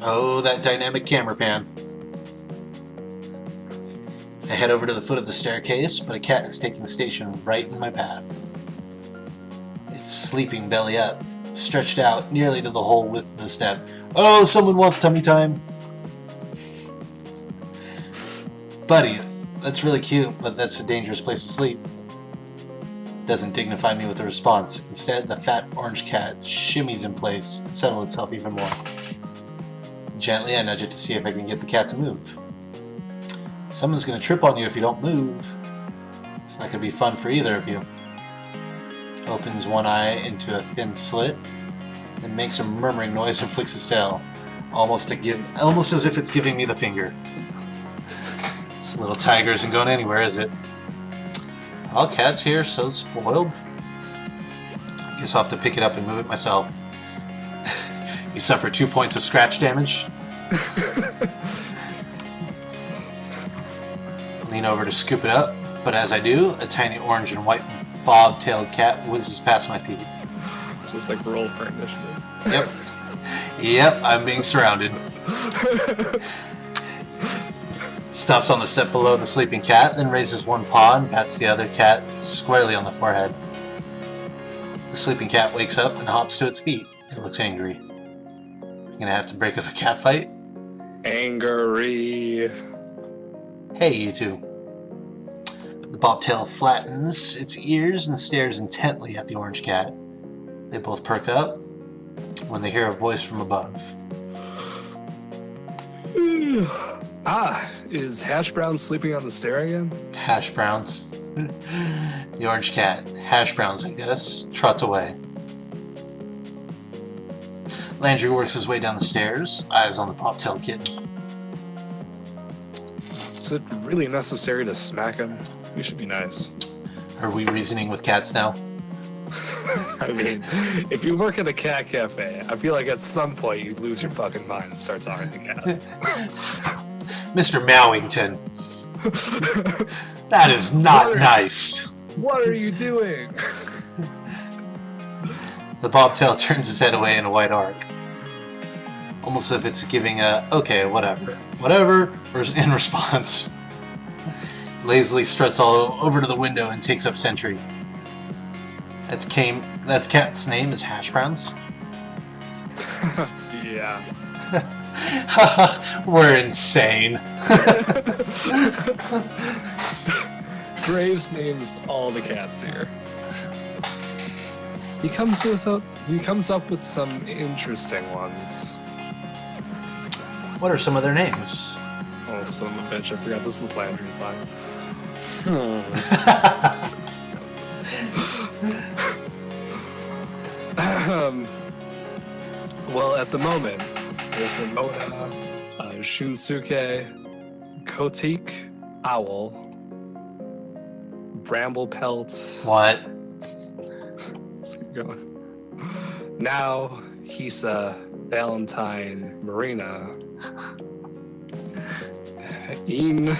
Speaker 1: Oh, that dynamic camera pan. I head over to the foot of the staircase, but a cat is taking station right in my path. It's sleeping belly up, stretched out nearly to the whole width of the step. Oh, someone wants tummy time. Buddy, that's really cute, but that's a dangerous place to sleep. Doesn't dignify me with a response. Instead, the fat orange cat shimmies in place to settle itself even more. Gently, I nudge it to see if I can get the cat to move. Someone's gonna trip on you if you don't move. It's not gonna be fun for either of you. Opens one eye into a thin slit, then makes a murmuring noise and flicks its tail, almost as if it's giving me the finger. This little tiger isn't going anywhere, is it? All cats here so spoiled. I guess I'll have to pick it up and move it myself. You suffer 2 points of scratch damage. Lean over to scoop it up, but as I do, a tiny orange and white bob-tailed cat whizzes past my feet.
Speaker 2: Just like roll for initiative.
Speaker 1: Yep. Yep, I'm being surrounded. Stops on the step below the sleeping cat, then raises one paw and pats the other cat squarely on the forehead. The sleeping cat wakes up and hops to its feet. It looks angry. I'm gonna have to break up a cat fight?
Speaker 2: Angry.
Speaker 1: Hey, you two. The bobtail flattens its ears and stares intently at the orange cat. They both perk up when they hear a voice from above.
Speaker 2: Is Hash Brown sleeping on the stair again?
Speaker 1: Hash browns. The orange cat, hash browns I guess, trots away. Landry works his way down the stairs, eyes on the bobtail kitten.
Speaker 2: Is it really necessary to smack him? You should be nice.
Speaker 1: Are we reasoning with cats now?
Speaker 2: I mean, if you work at a cat cafe, I feel like at some point you lose your fucking mind and start talking to cats.
Speaker 1: Mr. Mowington. That is not nice.
Speaker 2: What are you doing?
Speaker 1: The bobtail turns its head away in a wide arc. Almost as if it's giving a, okay, whatever, in response. Lazily struts all over to the window and takes up sentry. That's cat's name is Hash Browns?
Speaker 2: Yeah.
Speaker 1: We're insane.
Speaker 2: Graves names all the cats here. He comes up with some interesting ones.
Speaker 1: What are some of their names?
Speaker 2: Oh, son of a bitch, I forgot this was Landry's line. Well, at the moment, there's Ramona, Shunsuke, Kotik, Owl, Bramblepelt.
Speaker 1: What?
Speaker 2: Let's keep going. Now, Hisa, Valentine, Marina, In,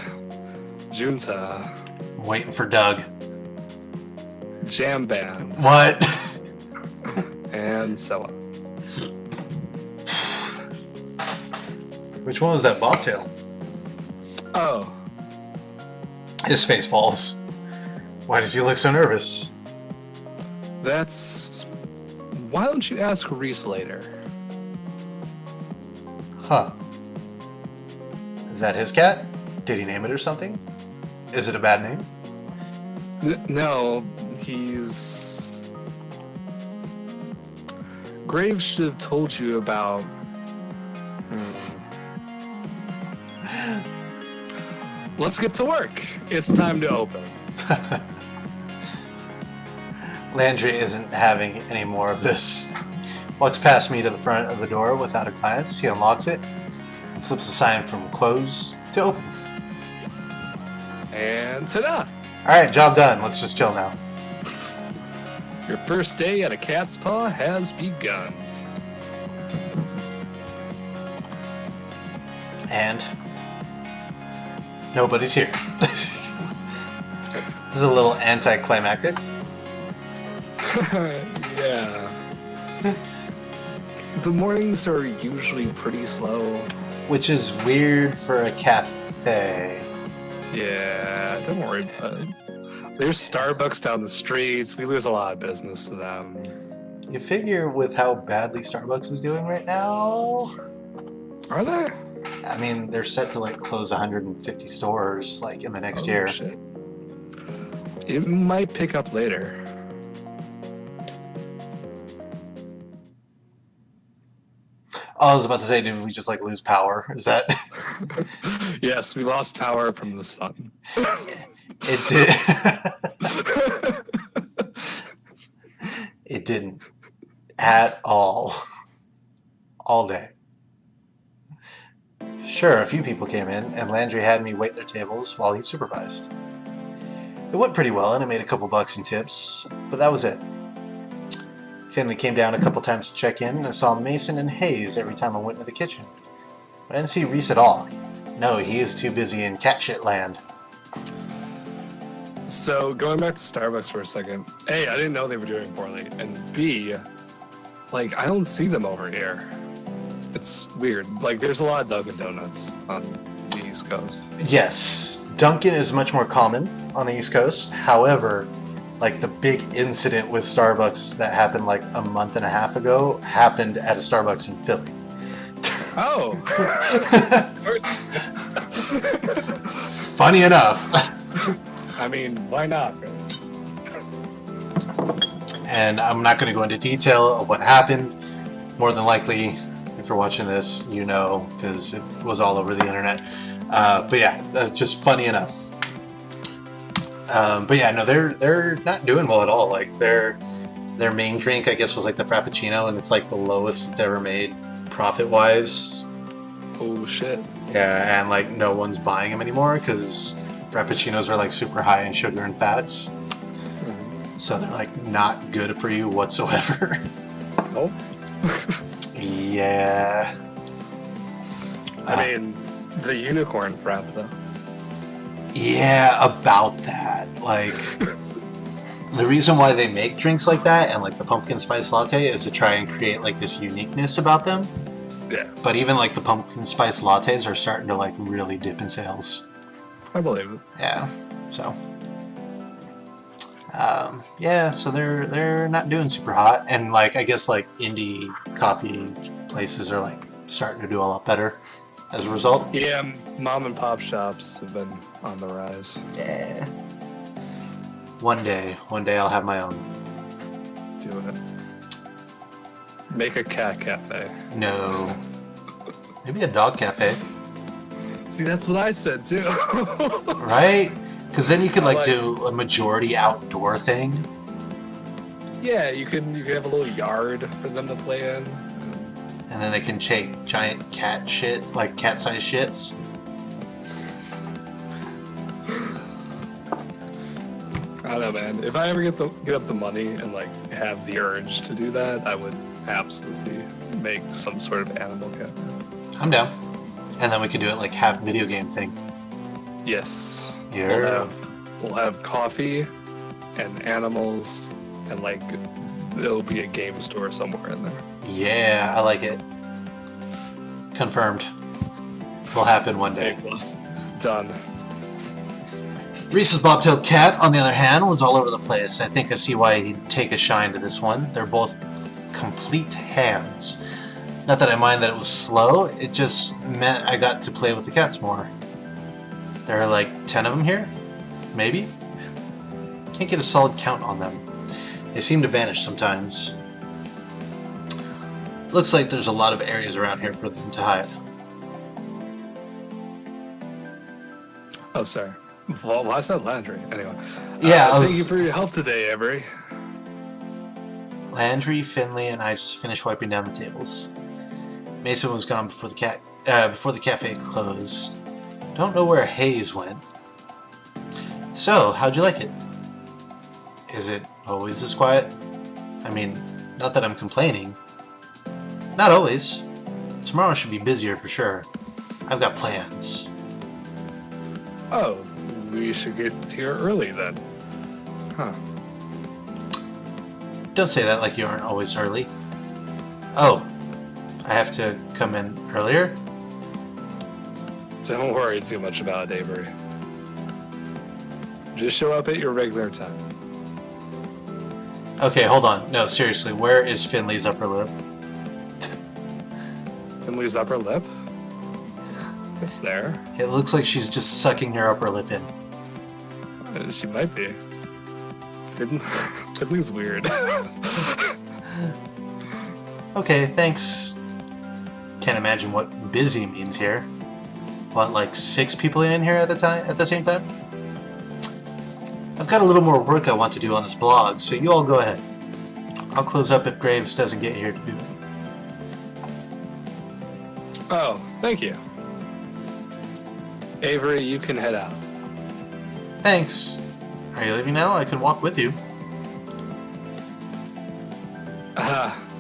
Speaker 2: Junta,
Speaker 1: I'm waiting for Doug.
Speaker 2: Jam Band,
Speaker 1: What?
Speaker 2: and so on.
Speaker 1: Which one was that bobtail?
Speaker 2: Oh,
Speaker 1: His face falls. Why does he look so nervous?
Speaker 2: that's... Why don't you ask Reese later?
Speaker 1: Huh. Is that his cat? Did he name it or something? Is it a bad name?
Speaker 2: No, he's... Graves should have told you about... Let's get to work. It's time to open.
Speaker 1: Landry isn't having any more of this. Walks past me to the front of the door without a glance. He unlocks it and flips the sign from close to open.
Speaker 2: And ta-da!
Speaker 1: Alright, job done. Let's just chill now.
Speaker 2: Your first day at a cat's paw has begun.
Speaker 1: And nobody's here. This is a little anticlimactic.
Speaker 2: Yeah. The mornings are usually pretty slow.
Speaker 1: Which is weird for a cafe.
Speaker 2: Yeah, don't worry about it. There's Starbucks down the streets. We lose a lot of business to them.
Speaker 1: You figure with how badly Starbucks is doing right now,
Speaker 2: Are they?
Speaker 1: I mean, they're set to like close 150 stores like in the next
Speaker 2: Oh,
Speaker 1: year.
Speaker 2: shit. It might pick up later.
Speaker 1: Oh, I was about to say, did we just like lose power? Is that?
Speaker 2: Yes, we lost power from the sun.
Speaker 1: It did. It didn't at all. All day. Sure, a few people came in, and Landry had me wait their tables while he supervised. It went pretty well, and I made a couple bucks in tips, but that was it. Finley came down a couple times to check in, and I saw Mason and Hayes every time I went to the kitchen. But I didn't see Reese at all. No, he is too busy in cat shit land.
Speaker 2: So, going back to Starbucks for a second. A, I didn't know they were doing poorly. And B, like, I don't see them over here. It's weird. Like, there's a lot of Dunkin' Donuts on the East Coast.
Speaker 1: Yes, Dunkin' is much more common on the East Coast. However, like the big incident with Starbucks that happened like a month and a half ago happened at a Starbucks in Philly.
Speaker 2: Oh!
Speaker 1: Funny enough.
Speaker 2: I mean, why not?
Speaker 1: And I'm not going to go into detail of what happened. More than likely, if you're watching this, you know, because it was all over the internet. But yeah, just funny enough. But yeah, no, they're not doing well at all. Like their main drink, I guess, was like the Frappuccino, and it's like the lowest it's ever made profit-wise.
Speaker 2: Oh shit!
Speaker 1: Yeah, and like no one's buying them anymore because Frappuccinos are like super high in sugar and fats, so they're like not good for you whatsoever.
Speaker 2: Nope.
Speaker 1: Yeah.
Speaker 2: I mean, the unicorn frap though.
Speaker 1: Yeah, about that. Like, the reason why they make drinks like that and like the pumpkin spice latte is to try and create like this uniqueness about them.
Speaker 2: Yeah.
Speaker 1: But even like the pumpkin spice lattes are starting to like really dip in sales.
Speaker 2: I believe it.
Speaker 1: Yeah. So. Yeah. So they're not doing super hot, and like I guess like indie coffee places are like starting to do a lot better as a result.
Speaker 2: Yeah, mom and pop shops have been on the rise.
Speaker 1: Yeah. One day I'll have my own.
Speaker 2: Do it. Make a cat cafe.
Speaker 1: No. Maybe a dog cafe.
Speaker 2: See, that's what I said too.
Speaker 1: Right? Because then you could like
Speaker 2: Like-
Speaker 1: do a majority outdoor thing.
Speaker 2: Yeah, you can have a little yard for them to play in.
Speaker 1: And then they can take giant cat shit, like cat-sized shits.
Speaker 2: I don't know, man. If I ever get up the money and like have the urge to do that, I would absolutely make some sort of animal cafe.
Speaker 1: I'm down. And then we can do it like half video game thing.
Speaker 2: Yes.
Speaker 1: Yeah.
Speaker 2: We'll have coffee and animals and like there'll be a game store somewhere in there.
Speaker 1: Yeah, I like it. Confirmed. Will happen one day.
Speaker 2: Plus, done.
Speaker 1: Reese's bobtailed cat, on the other hand, was all over the place. I think I see why he'd take a shine to this one. They're both complete hands. Not that I mind that it was slow, it just meant I got to play with the cats more. There are like 10 of them here? Maybe? Can't get a solid count on them. They seem to vanish sometimes. Looks like there's a lot of areas around here for them to hide.
Speaker 2: Oh, sorry. Well, why is that Landry? Anyway.
Speaker 1: Yeah,
Speaker 2: thank you for your help today, Avery.
Speaker 1: Landry, Finley, and I just finished wiping down the tables. Mason was gone before the cafe closed. Don't know where Hayes went. So, how'd you like it? Is it always this quiet? I mean, not that I'm complaining. Not always. Tomorrow should be busier for sure. I've got plans.
Speaker 2: Oh, we should get here early then. Huh.
Speaker 1: Don't say that like you aren't always early. Oh, I have to come in earlier?
Speaker 2: Don't worry too much about it, Avery. Just show up at your regular time.
Speaker 1: Okay, hold on. No, seriously, where is Finley's upper lip?
Speaker 2: Finley's upper lip? It's there.
Speaker 1: It looks like she's just sucking her upper lip in.
Speaker 2: She might be. Finley's weird.
Speaker 1: Okay, thanks. Can't imagine what busy means here. What, like 6 people in here at the same time? I've got a little more work I want to do on this blog, so you all go ahead. I'll close up if Graves doesn't get here to do that.
Speaker 2: Oh, thank you. Avery, you can head out.
Speaker 1: Thanks. Are you leaving now? I can walk with you.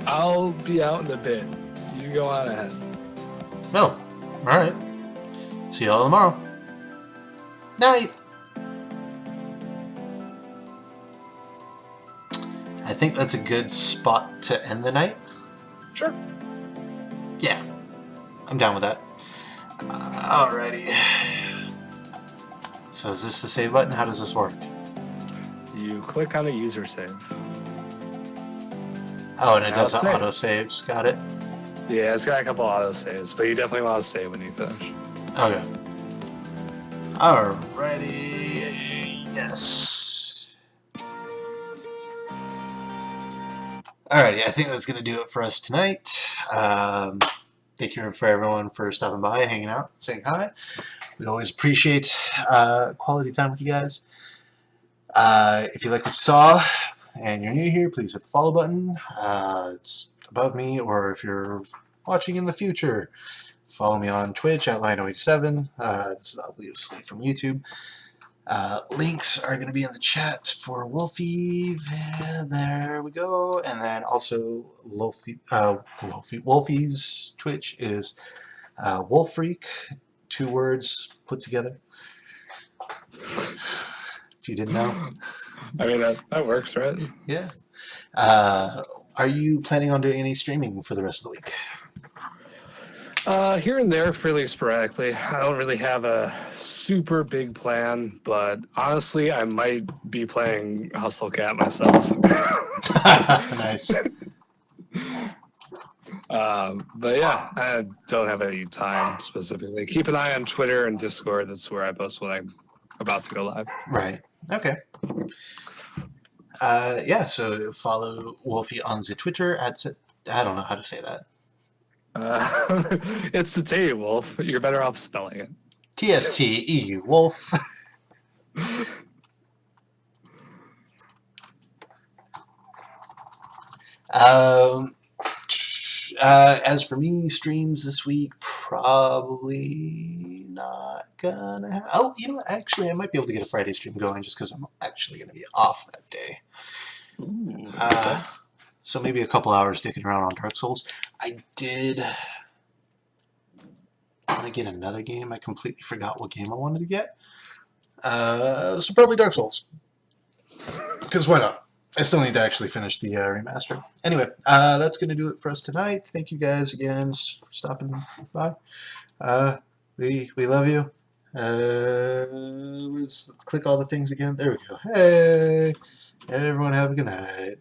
Speaker 2: I'll be out in a bit. You go on ahead.
Speaker 1: Oh, alright. See you all tomorrow. Night. I think that's a good spot to end the night.
Speaker 2: Sure.
Speaker 1: Yeah, I'm down with that. Alrighty. So is this the save button? How does this work?
Speaker 2: You click on a user save.
Speaker 1: Oh, and it does
Speaker 2: Save.
Speaker 1: auto saves. Got it.
Speaker 2: Yeah, it's got a couple auto saves, but you definitely want to save when you finish.
Speaker 1: Okay. Alrighty. Yes. Alrighty, I think that's going to do it for us tonight. Thank you for everyone for stopping by, hanging out, saying hi. We always appreciate quality time with you guys. If you like what you saw and you're new here, please hit the follow button. It's above me, or if you're watching in the future, follow me on Twitch at Lino87. This is obviously from YouTube. Links are going to be in the chat for Wolfie. There we go. And then also Wolfie's Twitch is Wolfreak, 2 words put together. If you didn't know.
Speaker 2: I mean, that works, right?
Speaker 1: Yeah. Are you planning on doing any streaming for the rest of the week?
Speaker 2: Here and there, fairly sporadically. I don't really have a super big plan, but honestly, I might be playing Hustle Cat myself.
Speaker 1: Nice.
Speaker 2: But yeah, I don't have any time specifically. Keep an eye on Twitter and Discord. That's where I post when I'm about to go live.
Speaker 1: Right. Okay. Yeah, so follow Wolfie on the Twitter at... I don't know how to say that.
Speaker 2: It's the T, Wolf. You're better off spelling it.
Speaker 1: TSTEU, Wolf. As for me, streams this week, probably not gonna happen. Oh, you know what? Actually, I might be able to get a Friday stream going just because I'm actually going to be off that day.
Speaker 2: Ooh,
Speaker 1: So maybe a couple hours dicking around on Dark Souls. I did want to get another game. I completely forgot what game I wanted to get. So probably Dark Souls. Because why not? I still need to actually finish the remaster. Anyway, that's going to do it for us tonight. Thank you guys again for stopping by. We love you. Let's click all the things again. There we go. Hey, everyone have a good night.